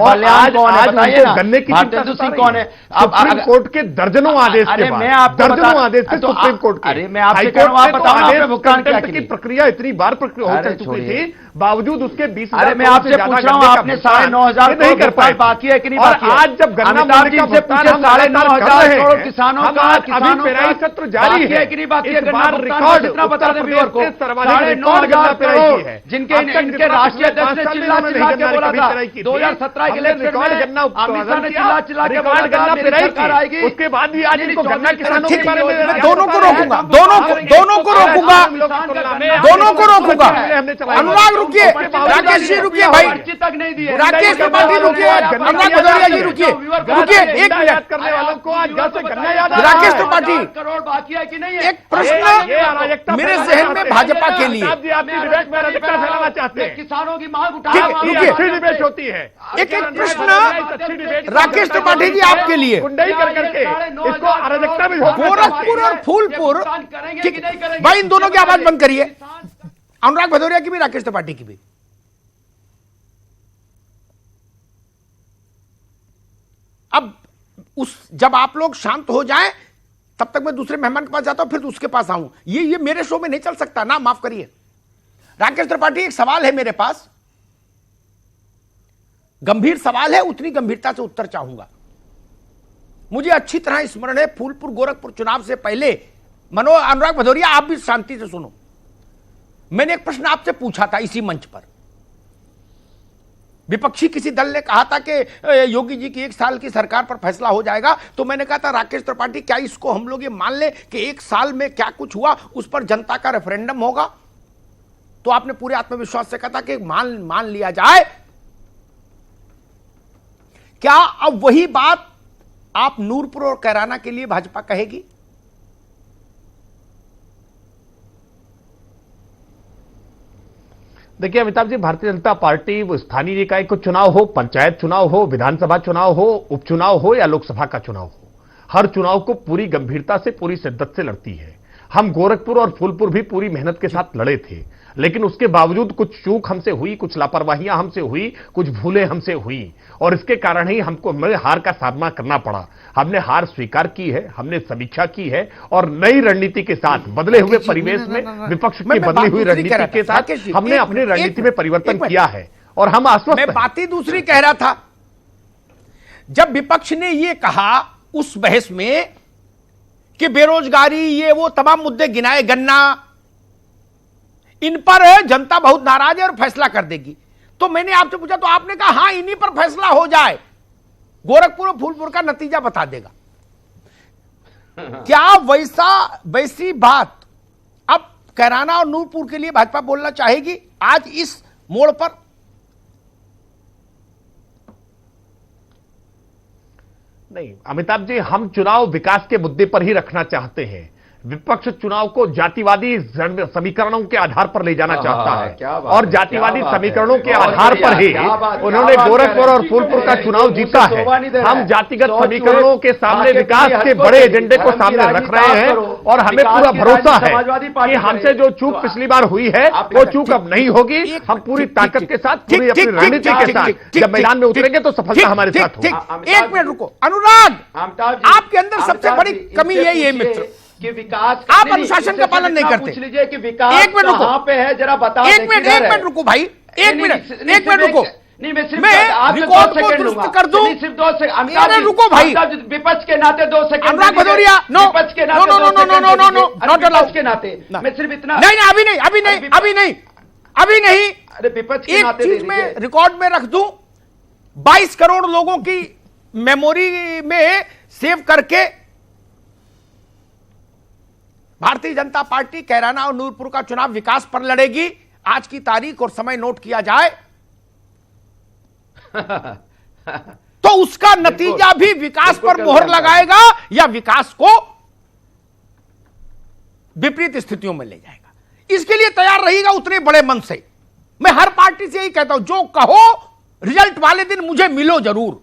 गन्ने की चिंता कौन है। सुप्रीम कोर्ट के दर्जनों आदेश के बाद, दर्जनों आदेश थे सुप्रीम कोर्ट के, हाईकोर्ट की प्रक्रिया इतनी बार हो चुकी थी, बावजूद उसके 20 मैं आपसे पूछ रहा हूँ, आपने 9,500 नहीं कर पाए, बाकी है कि नहीं? और आज जब गन्ना जी से पूछे 9,500 करोड़ किसानों का, अभी पेराई सत्र जारी है कि नहीं बाकी है? रिकॉर्ड जितना बता दें व्यूअर को, 9,500 करोड़ जिनके इनके राष्ट्रीय अध्यक्ष ने चिल्ला के बोला था 2017 के इलेक्शन में, अमित शाह ने चिल्ला के बोला था मेरी सरकार आएगी, उसके बाद भी आज इनको गन्ना किसानों के बारे में दोनों को रोकूंगा, दोनों को रोकूंगा। अनुराग रुकिए, राकेश जी रुकिए, भाई राकेश त्रिपाठी रुकिए, अनुराग भदौरिया जी रुकिए, एक मिनट करने वालों को आज गन्ना याद, राकेश त्रिपाठी करोड़ बाकी है कि नहीं? एक प्रश्न मेरे जहन में भाजपा के लिए किसानों की मांग उठा डिबेट होती है। एक प्रश्न राकेश त्रिपाठी जी आपके लिए, इसको अराजकता में गोरखपुर और फूलपुर, भाई इन दोनों की आवाज बंद करिए, अनुराग भदौरिया की भी राकेश त्रिपाठी की भी। अब जब आप लोग शांत हो जाएं तब तक मैं दूसरे मेहमान के पास जाता हूं, फिर उसके पास आऊं। ये मेरे शो में नहीं चल सकता ना, माफ करिए। राकेश त्रिपाठी, एक सवाल है मेरे पास, गंभीर सवाल है, उतनी गंभीरता से उत्तर चाहूंगा। मुझे अच्छी तरह स्मरण है फूलपुर गोरखपुर चुनाव से पहले, अनुराग भदौरिया आप भी शांति से सुनो, मैंने एक प्रश्न आपसे पूछा था इसी मंच पर। विपक्षी किसी दल ने कहा था कि योगी जी की 1 साल की सरकार पर फैसला हो जाएगा, तो मैंने कहा था राकेश त्रिपाठी क्या इसको हम लोग ये मान ले कि 1 साल में क्या कुछ हुआ उस पर जनता का रेफरेंडम होगा? तो आपने पूरे आत्मविश्वास से कहा था कि मान लिया जाए। क्या अब वही बात आप नूरपुर और कैराना के लिए भाजपा कहेगी? देखिए अमिताभ जी, भारतीय जनता पार्टी वो स्थानीय निकाय को चुनाव हो, पंचायत चुनाव हो, विधानसभा चुनाव हो, उपचुनाव हो या लोकसभा का चुनाव हो, हर चुनाव को पूरी गंभीरता से, पूरी शिद्दत से लड़ती है। हम गोरखपुर और फूलपुर भी पूरी मेहनत के साथ लड़े थे, लेकिन उसके बावजूद कुछ चूक हमसे हुई, कुछ लापरवाहियां हमसे हुई, कुछ भूलें हमसे हुई, और इसके कारण ही हमको हार का सामना करना पड़ा। हमने हार स्वीकार की है, हमने समीक्षा की है, और नई रणनीति के साथ, बदले हुए परिवेश में, विपक्ष की बदली हुई रणनीति के साथ हमने अपनी रणनीति में परिवर्तन किया है, और हम आश्वस्त हैं। मैं बात ही दूसरी कह रहा था। जब विपक्ष ने यह कहा उस बहस में कि बेरोजगारी, ये वो तमाम मुद्दे गिनाए, गन्ना, इन पर जनता बहुत नाराज है और फैसला कर देगी, तो मैंने आपसे पूछा तो आपने कहा हां इन्हीं पर फैसला हो जाए, गोरखपुर और फूलपुर का नतीजा बता देगा। क्या वैसी बात अब कैराना और नूरपुर के लिए भाजपा बोलना चाहेगी आज इस मोड़ पर? नहीं अमिताभ जी, हम चुनाव विकास के मुद्दे पर ही रखना चाहते हैं। विपक्ष चुनाव को जातिवादी समीकरणों के आधार पर ले जाना चाहता है, और जातिवादी समीकरणों के आधार पर ही उन्होंने गोरखपुर और फूलपुर का चुनाव जीता है। हम जातिगत समीकरणों के सामने विकास के बड़े एजेंडे को सामने रख रहे हैं, और हमें पूरा भरोसा है कि हमसे जो चूक पिछली बार हुई है वो चूक अब नहीं होगी। हम पूरी ताकत के साथ, पूरी अपनी रणनीति के साथ जब मैदान में उतरेंगे तो सफलता हमारे साथ होगी। 1 मिनट रुको अनुराग, आपके अंदर सबसे बड़ी कमी यही है मित्र कि विकास, आप अनुशासन का पालन नहीं करते। पूछ लीजिए कि विकास कहां पे है, जरा बता। एक मिनट रुको भाई, एक मिनट रुको। नहीं, मैं सिर्फ रिकॉर्ड को दुरुस्त कर दूं, सिर्फ 2 सेकंड। रुको भाई, विपक्ष के नाते 2 सेकंड। अनुराग भदौरिया, विपक्ष के नाते विपक्ष के नाते मैं सिर्फ इतना। नहीं, अभी नहीं। अरे विपक्ष के नाते एक चीज में रिकॉर्ड में रख दूं, 22 करोड़ लोगों की मेमोरी में सेव करके भारतीय जनता पार्टी कैराना और नूरपुर का चुनाव विकास पर लड़ेगी। आज की तारीख और समय नोट किया जाए तो उसका नतीजा भी विकास पर मोहर लगाएगा या विकास को विपरीत स्थितियों में ले जाएगा। इसके लिए तैयार रहिएगा उतने बड़े मन से। मैं हर पार्टी से यही कहता हूं, जो कहो रिजल्ट वाले दिन मुझे मिलो जरूर।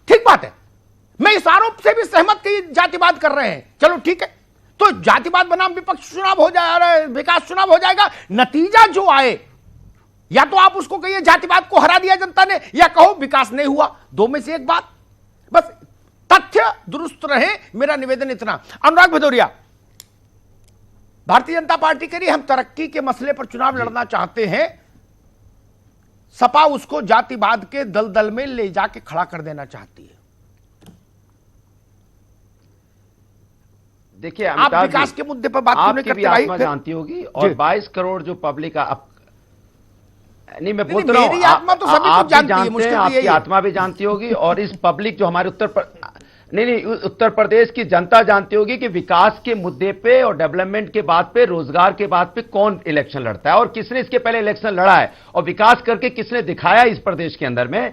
ठीक बात है, मैं इस आरोप से भी सहमत कि जातिवाद कर रहे हैं, चलो ठीक है, तो जातिवाद बनाम विपक्ष चुनाव हो जाए, विकास चुनाव हो जाएगा। नतीजा जो आए, या तो आप उसको कहिए जातिवाद को हरा दिया जनता ने, या कहो विकास नहीं हुआ, 2 में से एक बात। बस तथ्य दुरुस्त रहे, मेरा निवेदन इतना। अनुराग भदौरिया, भारतीय जनता पार्टी के लिए हम तरक्की के मसले पर चुनाव लड़ना चाहते हैं, सपा उसको जातिवाद के दलदल में ले जाके खड़ा कर देना चाहती है। देखिए आप विकास के मुद्दे पर बात क्यों नहीं करते भाई? आत्मा जानती होगी, और 22 करोड़ जो पब्लिक नहीं, मैं बोल रहा हूं, मेरी आत्मा तो सभी कुछ जानती है, आपकी आत्मा भी जानती होगी, और इस पब्लिक जो हमारे उत्तर पर नहीं, उत्तर प्रदेश की जनता जानती होगी कि विकास के मुद्दे पे और डेवलपमेंट के बात पे, रोजगार के बात पे कौन इलेक्शन लड़ता है और किसने इसके पहले इलेक्शन लड़ा है और विकास करके किसने दिखाया इस प्रदेश के अंदर में।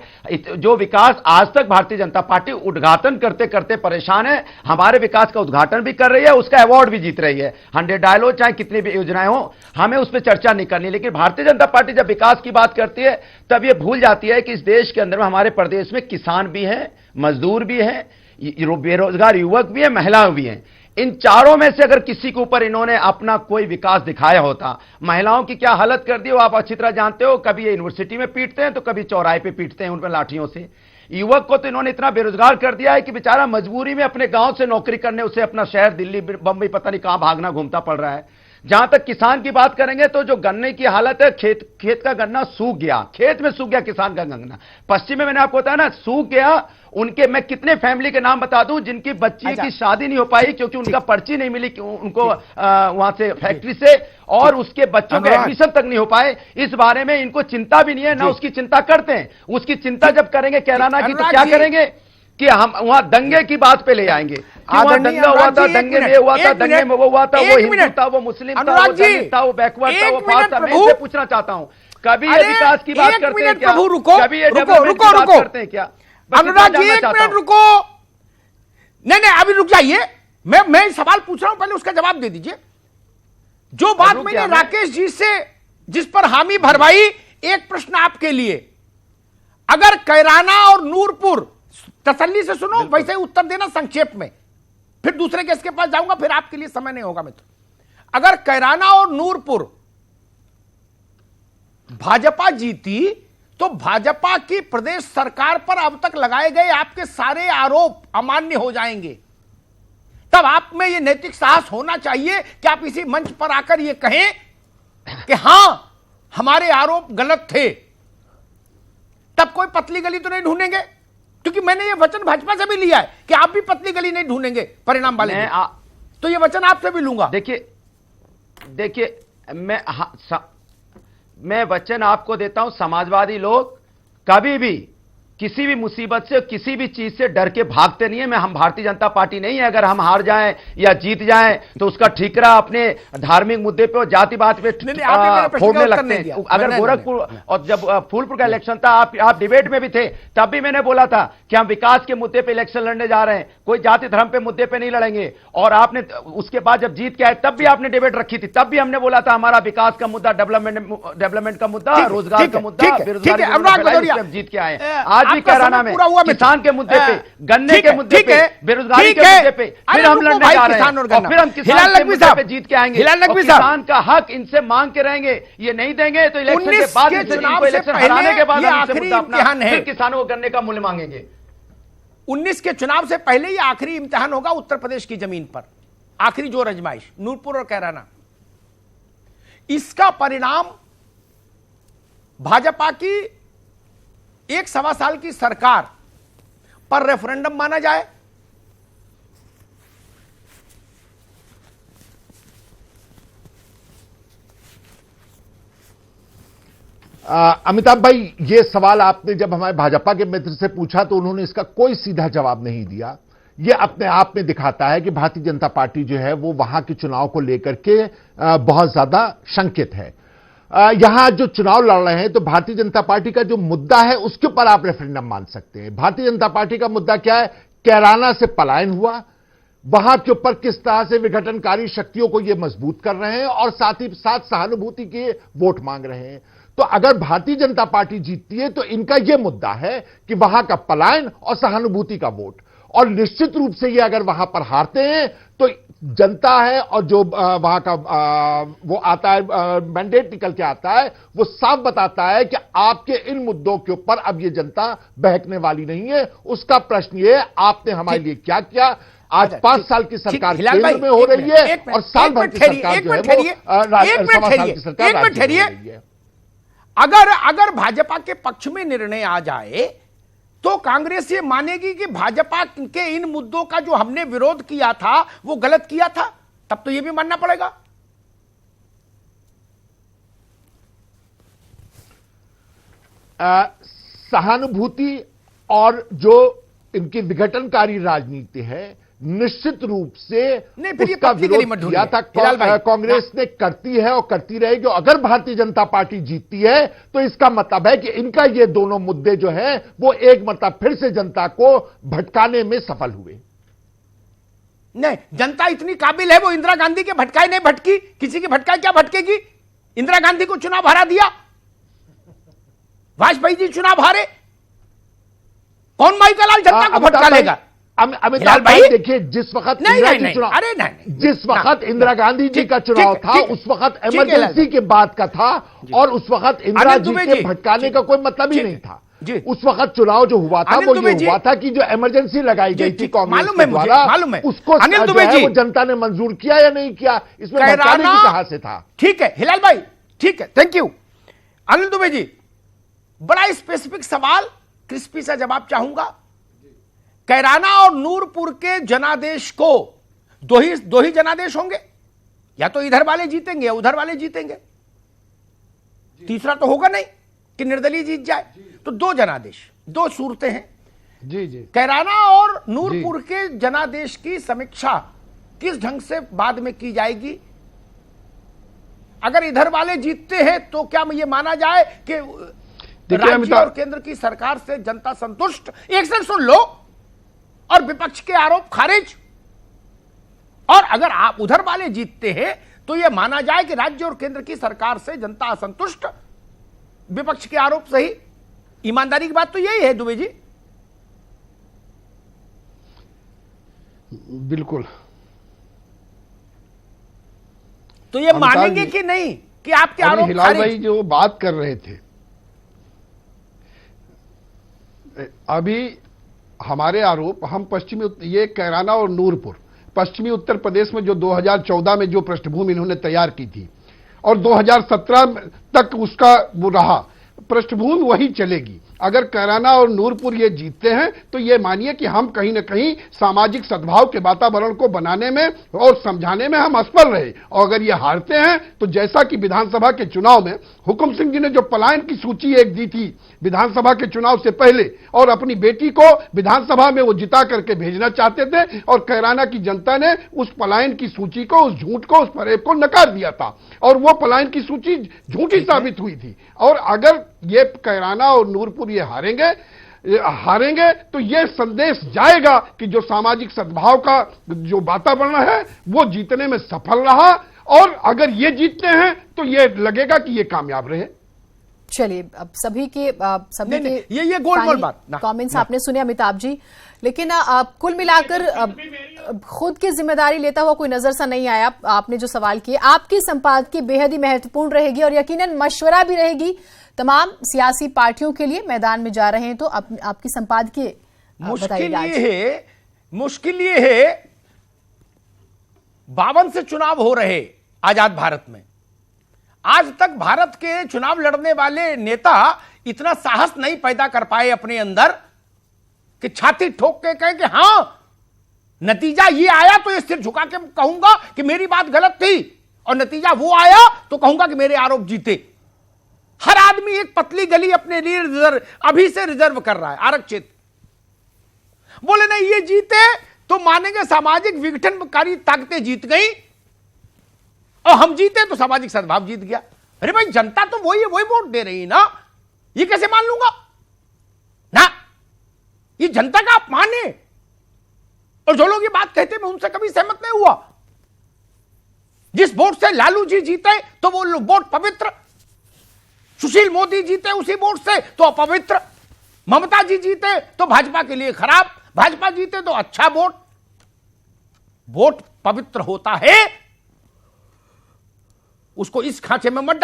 जो विकास आज तक भारतीय जनता पार्टी उद्घाटन करते करते परेशान है, हमारे विकास का उद्घाटन भी कर रही है, उसका अवार्ड भी जीत रही है। 100 डायलॉग चाहे कितनी भी योजनाएं हो, हमें उस पर चर्चा नहीं करनी। लेकिन भारतीय जनता पार्टी जब विकास की बात करती है तब यह भूल जाती है कि इस देश के अंदर में, हमारे प्रदेश में किसान भी हैं, मजदूर भी हैं, बेरोजगार युवक भी है, महिलाएं भी हैं। इन चारों में से अगर किसी के ऊपर इन्होंने अपना कोई विकास दिखाया होता, महिलाओं की क्या हालत कर दी हो आप अच्छी तरह जानते हो। कभी ये यूनिवर्सिटी में पीटते हैं तो कभी चौराहे पे पीटते हैं उन पर लाठियों से। युवक को तो इन्होंने इतना बेरोजगार कर दिया है कि बेचारा मजबूरी में अपने गांव से नौकरी करने उसे अपना शहर दिल्ली बंबई पता नहीं कहां भागना घूमता पड़ रहा है। जहां तक किसान की बात करेंगे तो जो गन्ने की हालत है, खेत का गन्ना सूख गया, खेत में सूख गया किसान का गन्ना। पश्चिम में मैंने आपको बताया ना, सूख गया। उनके मैं कितने फैमिली के नाम बता दूं जिनकी बच्ची की शादी नहीं हो पाई क्योंकि उनका पर्ची नहीं मिली उनको वहां से फैक्ट्री से, और उसके बच्चों के एडमिशन तक नहीं हो पाए। इस बारे में इनको चिंता भी नहीं है, ना उसकी चिंता करते हैं। उसकी चिंता जब करेंगे कैराना की तो क्या करेंगे कि हम वहां दंगे की बात पे ले आएंगे। वहां दंगा हुआ था, दंगे में हुआ था, दंगे में वो हुआ था, वो हिंदू था, वो मुस्लिम था, वो दलित था, वो बैकवर्ड था, वो फास्ट था। मैं इसे पूछना चाहता हूं, कभी ये विकास की बात करते हैं क्या? कभी ये डेवलपमेंट की बात करते हैं क्या? अनुराग जी एक मिनट रुको। नहीं अभी रुक जाइए, मैं सवाल पूछ रहा हूं, पहले उसका जवाब दे दीजिए। जो बात मैंने राकेश जी से जिस पर हामी भरवाई, एक प्रश्न आपके लिए। अगर कैराना और नूरपुर, तसल्ली से सुनो, वैसे ही उत्तर देना संक्षेप में, फिर दूसरे केस के पास जाऊंगा, फिर आपके लिए समय नहीं होगा मित्र। अगर कैराना और नूरपुर भाजपा जीती तो भाजपा की प्रदेश सरकार पर अब तक लगाए गए आपके सारे आरोप अमान्य हो जाएंगे। तब आप में यह नैतिक साहस होना चाहिए कि आप इसी मंच पर आकर यह कहें कि हां हमारे आरोप गलत थे। तब कोई पतली गली तो नहीं ढूंढेंगे, क्योंकि मैंने ये वचन भाजपा से भी लिया है कि आप भी पतली गली नहीं ढूंढेंगे परिणाम वाले। तो ये वचन आपसे भी लूंगा। देखिए मैं वचन आपको देता हूं, समाजवादी लोग कभी भी किसी भी मुसीबत से, किसी भी चीज से डर के भागते नहीं है। हम भारतीय जनता पार्टी नहीं है। अगर हम हार जाएं या जीत जाएं तो उसका ठीकरा अपने धार्मिक मुद्दे पे और जातिवाद पे फोड़ने लगते हैं। अगर गोरखपुर और जब फूलपुर का इलेक्शन था, आप डिबेट में भी थे, तब भी मैंने बोला था कि हम विकास के मुद्दे पे इलेक्शन लड़ने जा रहे हैं, कोई जाति धर्म पे मुद्दे पे नहीं लड़ेंगे। और आपने उसके बाद जब जीत के आए तब भी आपने डिबेट रखी थी, तब भी हमने बोला था हमारा विकास का मुद्दा, डेवलपमेंट का मुद्दा, रोजगार का मुद्दा, बेरोजगारी जीत के आए। आज भी कैराना में किसान के मुद्दे पे, गन्ने के मुद्दे पे, बेरोजगारी के मुद्दे पे फिर हम लड़ने जा रहे हैं और फिर हम किसान के मुद्दे पे जीत के आएंगे और किसान का हक इनसे मांग के रहेंगे। ये नहीं देंगे तो इलेक्शन के बाद, इलेक्शन हराने के बाद फिर किसानों को गन्ने का मूल्य मांगेंगे। 19 के चुनाव से पहले ही आखिरी इम्तिहान होगा उत्तर प्रदेश की जमीन पर, आखिरी जोर आजमाइश, नूरपुर और कैराना। इसका परिणाम भाजपा की 1.25 साल की सरकार पर रेफरेंडम माना जाए। अमिताभ भाई, ये सवाल आपने जब हमारे भाजपा के मित्र से पूछा तो उन्होंने इसका कोई सीधा जवाब नहीं दिया। ये अपने आप में दिखाता है कि भारतीय जनता पार्टी जो है वो वहां के चुनाव को लेकर के बहुत ज्यादा शंकित है। यहां जो चुनाव लड़ रहे हैं तो भारतीय जनता पार्टी का जो मुद्दा है उसके ऊपर आप रेफरेंडम मान सकते हैं। भारतीय जनता पार्टी का मुद्दा क्या है? कैराना से पलायन हुआ, वहां के ऊपर किस तरह से विघटनकारी शक्तियों को ये मजबूत कर रहे हैं और साथ ही साथ सहानुभूति के वोट मांग रहे हैं। तो अगर भारतीय जनता पार्टी जीतती है तो इनका यह मुद्दा है कि वहां का पलायन और सहानुभूति का वोट, और निश्चित रूप से ये अगर वहां पर हारते हैं तो जनता है और जो वहां का वो आता है, मैंडेट निकल के आता है, वो साफ बताता है कि आपके इन मुद्दों के ऊपर अब ये जनता बहकने वाली नहीं है। उसका प्रश्न ये, आपने हमारे लिए क्या किया? आज 5 साल की सरकार केंद्र में हो रही है और साल भर की सरकार जो है वो 1.5 साल की सरकार राज्य में हो रही है। अगर भाजपा के पक्ष में निर्णय आ जाए तो कांग्रेस ये मानेगी कि भाजपा के इन मुद्दों का जो हमने विरोध किया था वो गलत किया था, तब तो ये भी मानना पड़ेगा। सहानुभूति और जो इनकी विघटनकारी राजनीति है, निश्चित रूप से नहीं, फिर ये उसका पक्की गली विरोध मत किया था। ढूंढिए। कांग्रेस ने करती है और करती रहेगी। अगर भारतीय जनता पार्टी जीतती है तो इसका मतलब है कि इनका ये दोनों मुद्दे जो हैं वो एक मतलब फिर से जनता को भटकाने में सफल हुए। नहीं, जनता इतनी काबिल है, वो इंदिरा गांधी के भटकाए नहीं भटकी, किसी की भटकाए क्या भटकेगी? इंदिरा गांधी को चुनाव हरा दिया, वाजपेयी जी चुनाव हारे, कौन माई का लाल जनता को भटका लेगा? अमिताभ भाई देखिए, जिस वक्त जिस वक्त इंदिरा गांधी जी का चुनाव था उस वक्त इमरजेंसी के बाद का था और उस वक्त इंदिरा जी के भटकाने का कोई मतलब ही नहीं था। उस वक्त चुनाव जो हुआ था वो ये हुआ था कि जो इमरजेंसी लगाई गई थी कांग्रेस के द्वारा, उसको वो जनता ने मंजूर किया या नहीं किया, इसमें भटकाने की कहां से था? ठीक है हिलाल भाई, ठीक है, थैंक यू। अनिल दुबे जी, बड़ा स्पेसिफिक सवाल, क्रिस्पी सा जवाब चाहूंगा। कैराना और नूरपुर के जनादेश को दो ही जनादेश होंगे, या तो इधर वाले जीतेंगे या उधर वाले जीतेंगे, तीसरा तो होगा नहीं कि निर्दलीय जीत जाए। तो दो जनादेश, दो सूरतें हैं। जी जी। कैराना और नूरपुर के जनादेश की समीक्षा किस ढंग से बाद में की जाएगी? अगर इधर वाले जीतते हैं तो क्या ये माना जाए कि राज्य और केंद्र की सरकार से जनता संतुष्ट? एक से सुन लो, और विपक्ष के आरोप खारिज। और अगर आप उधर वाले जीतते हैं तो यह माना जाए कि राज्य और केंद्र की सरकार से जनता असंतुष्ट, विपक्ष के आरोप सही। ईमानदारी की बात तो यही है दुबे जी। बिल्कुल। तो ये मानेंगे कि नहीं कि आपके आरोप हिलाल भाई जो बात कर रहे थे, अभी हमारे आरोप, हम पश्चिमी, ये कैराना और नूरपुर पश्चिमी उत्तर प्रदेश में जो 2014 में जो पृष्ठभूमि इन्होंने तैयार की थी और 2017 तक उसका वो रहा, पृष्ठभूमि वही चलेगी। अगर कैराना और नूरपुर ये जीतते हैं तो ये मानिए कि हम कहीं ना कहीं सामाजिक सद्भाव के वातावरण को बनाने में और समझाने में हम असफल रहे। और अगर ये हारते हैं तो जैसा कि विधानसभा के चुनाव में हुकुम सिंह जी ने जो पलायन की सूची एक दी थी विधानसभा के चुनाव से पहले, और अपनी बेटी को विधानसभा में वो जिता करके भेजना चाहते थे, और कैराना की जनता ने उस पलायन की सूची को, उस झूठ को, उस फरेब को नकार दिया था और वो पलायन की सूची झूठी साबित हुई थी। और अगर ये कैराना और नूरपुर ये हारेंगे तो ये संदेश जाएगा कि जो सामाजिक सद्भाव का जो वातावरण है वो जीतने में सफल रहा, और अगर ये जीतते हैं तो ये लगेगा कि ये कामयाब रहे। चलिए, अब सभी के ये गोल बात कमेंट्स आपने सुने अमिताभ जी, लेकिन कुल मिलाकर खुद की जिम्मेदारी लेता हुआ कोई नजर सा नहीं आया। आपने जो सवाल किए, आपकी संपादकीय बेहद ही महत्वपूर्ण रहेगी और यकीनन मशवरा भी रहेगी तमाम सियासी पार्टियों के लिए मैदान में जा रहे हैं। तो आपकी संपादकीय मुश्किल ये है 52 से चुनाव हो रहे आजाद भारत में, आज तक भारत के चुनाव लड़ने वाले नेता इतना साहस नहीं पैदा कर पाए अपने अंदर कि छाती ठोक के कहे कि हां नतीजा ये आया तो ये सिर झुका के कहूंगा कि मेरी बात गलत थी, और नतीजा वो आया तो कहूंगा कि मेरे आरोप जीते। हर आदमी एक पतली गली अपने लिए अभी से रिजर्व कर रहा है, आरक्षित। बोले नहीं ये जीते तो मानेंगे सामाजिक विघटनकारी ताकतें जीत गई, और हम जीते तो सामाजिक सद्भाव जीत गया। अरे भाई, जनता तो वही वोट दे रही ना, ये कैसे मान लूंगा ना? ये जनता का अपमान है, और जो लोग ये बात कहते मैं उनसे कभी सहमत नहीं हुआ। जिस वोट से लालू जी जीते तो वो वोट पवित्र, सुशील मोदी जीते उसी वोट से तो अपवित्र, ममता जी जीते तो भाजपा के लिए खराब, भाजपा जीते तो अच्छा। वोट पवित्र होता है, उसको इस खांचे में मत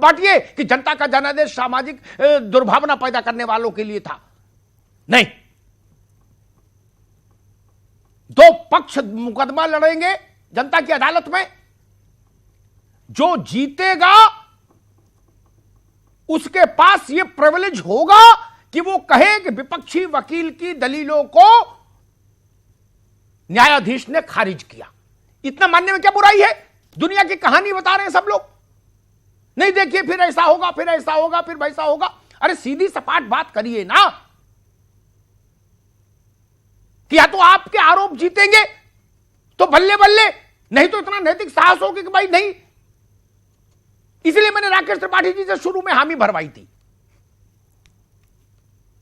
बांटिए कि जनता का जनादेश सामाजिक दुर्भावना पैदा करने वालों के लिए था। नहीं, दो पक्ष मुकदमा लड़ेंगे जनता की अदालत में, जो जीतेगा उसके पास यह प्रिविलेज होगा कि वो कहे कि विपक्षी वकील की दलीलों को न्यायाधीश ने खारिज किया। इतना मानने में क्या बुराई है? दुनिया की कहानी बता रहे हैं सब लोग। नहीं देखिए फिर ऐसा होगा, फिर ऐसा होगा, फिर वैसा होगा। अरे सीधी सपाट बात करिए ना। कि या तो आपके आरोप जीतेंगे तो बल्ले बल्ले, नहीं तो इतना नैतिक साहस होगा कि भाई नहीं। इसलिए मैंने राकेश त्रिपाठी जी से शुरू में हामी भरवाई थी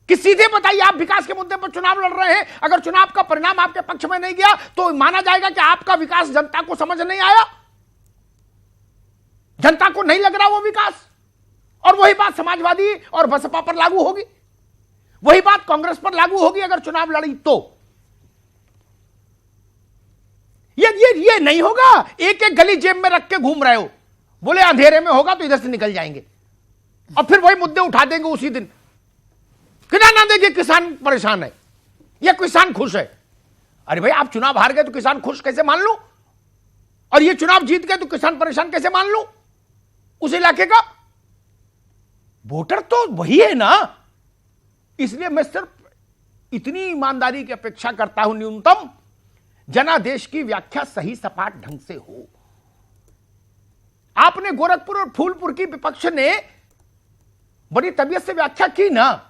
कि सीधे बताइए, आप विकास के मुद्दे पर चुनाव लड़ रहे हैं, अगर चुनाव का परिणाम आपके पक्ष में नहीं गया तो माना जाएगा कि आपका विकास जनता को समझ नहीं आया, जनता को नहीं लग रहा वो विकास। और वही बात समाजवादी और बसपा पर लागू होगी, वही बात कांग्रेस पर लागू होगी अगर चुनाव लड़ी तो। ये नहीं होगा एक एक गली जेब में रख के घूम रहे हो, बोले अंधेरे में होगा तो इधर से निकल जाएंगे और फिर वही मुद्दे उठा देंगे उसी दिन। ना देखिए किसान परेशान है या किसान खुश है। अरे भाई आप चुनाव हार गए तो किसान खुश कैसे मान लूं, और ये चुनाव जीत गए तो किसान परेशान कैसे मान लूं? उस इलाके का वोटर तो वही है ना। इसलिए मैं सिर्फ इतनी ईमानदारी की अपेक्षा करता हूं, न्यूनतम जनादेश की व्याख्या सही सपाट ढंग से हो। आपने गोरखपुर और फूलपुर की विपक्ष ने बड़ी तबीयत से व्याख्या की ना,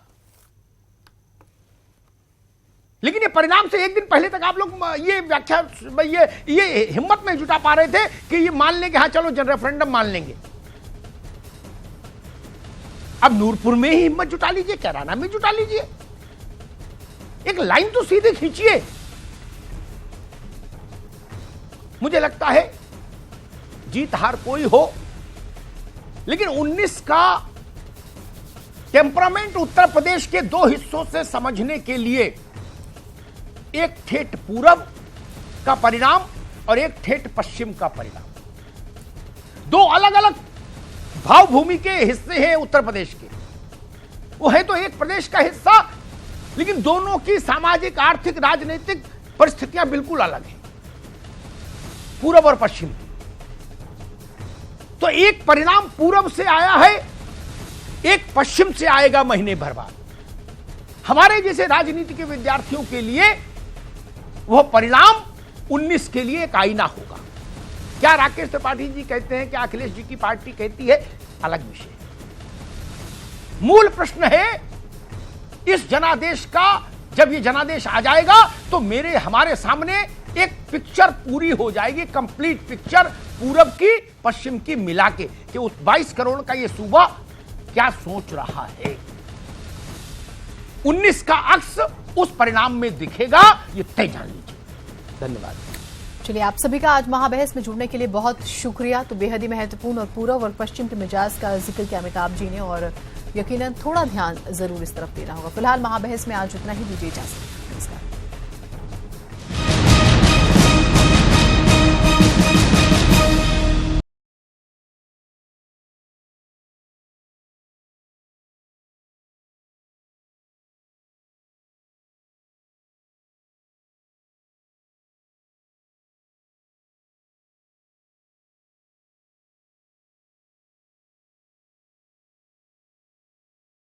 लेकिन ये परिणाम से एक दिन पहले तक आप लोग ये व्याख्या ये हिम्मत नहीं जुटा पा रहे थे कि ये मान लेंगे, हां चलो रेफरेंडम मान लेंगे। अब नूरपुर में ही हिम्मत जुटा लीजिए, कैराना में जुटा लीजिए, एक लाइन तो सीधे खींचिए। मुझे लगता है जीत हार कोई हो, लेकिन 19 का टेम्परामेंट उत्तर प्रदेश के दो हिस्सों से समझने के लिए एक ठेठ पूरब का परिणाम और एक ठेठ पश्चिम का परिणाम, दो अलग अलग भावभूमि के हिस्से हैं उत्तर प्रदेश के। वो है तो एक प्रदेश का हिस्सा, लेकिन दोनों की सामाजिक आर्थिक राजनीतिक परिस्थितियां बिल्कुल अलग हैं, पूरब और पश्चिम। तो एक परिणाम पूरब से आया है, एक पश्चिम से आएगा महीने भर बाद। हमारे जैसे राजनीति के विद्यार्थियों के लिए वह परिणाम 19 के लिए एक आईना होगा। क्या राकेश त्रिपाठी जी कहते हैं, क्या अखिलेश जी की पार्टी कहती है, अलग विषय। मूल प्रश्न है इस जनादेश का, जब ये जनादेश आ जाएगा तो हमारे सामने एक पिक्चर पूरी हो जाएगी, कंप्लीट पिक्चर पूरब की पश्चिम की मिला के, कि उस 22 करोड़ का ये सूबा क्या सोच रहा है। 19 का अक्स उस परिणाम में दिखेगा, ये तय जान लीजिए। धन्यवाद। चलिए, आप सभी का आज महाबहस में जुड़ने के लिए बहुत शुक्रिया। तो बेहद ही महत्वपूर्ण और पूरब और पश्चिम के मिजाज का जिक्र किया अमिताभ जी ने, और यकीनन थोड़ा ध्यान जरूर इस तरफ देना होगा। फिलहाल महाबहस में आज इतना ही, दीजिए इजाजत।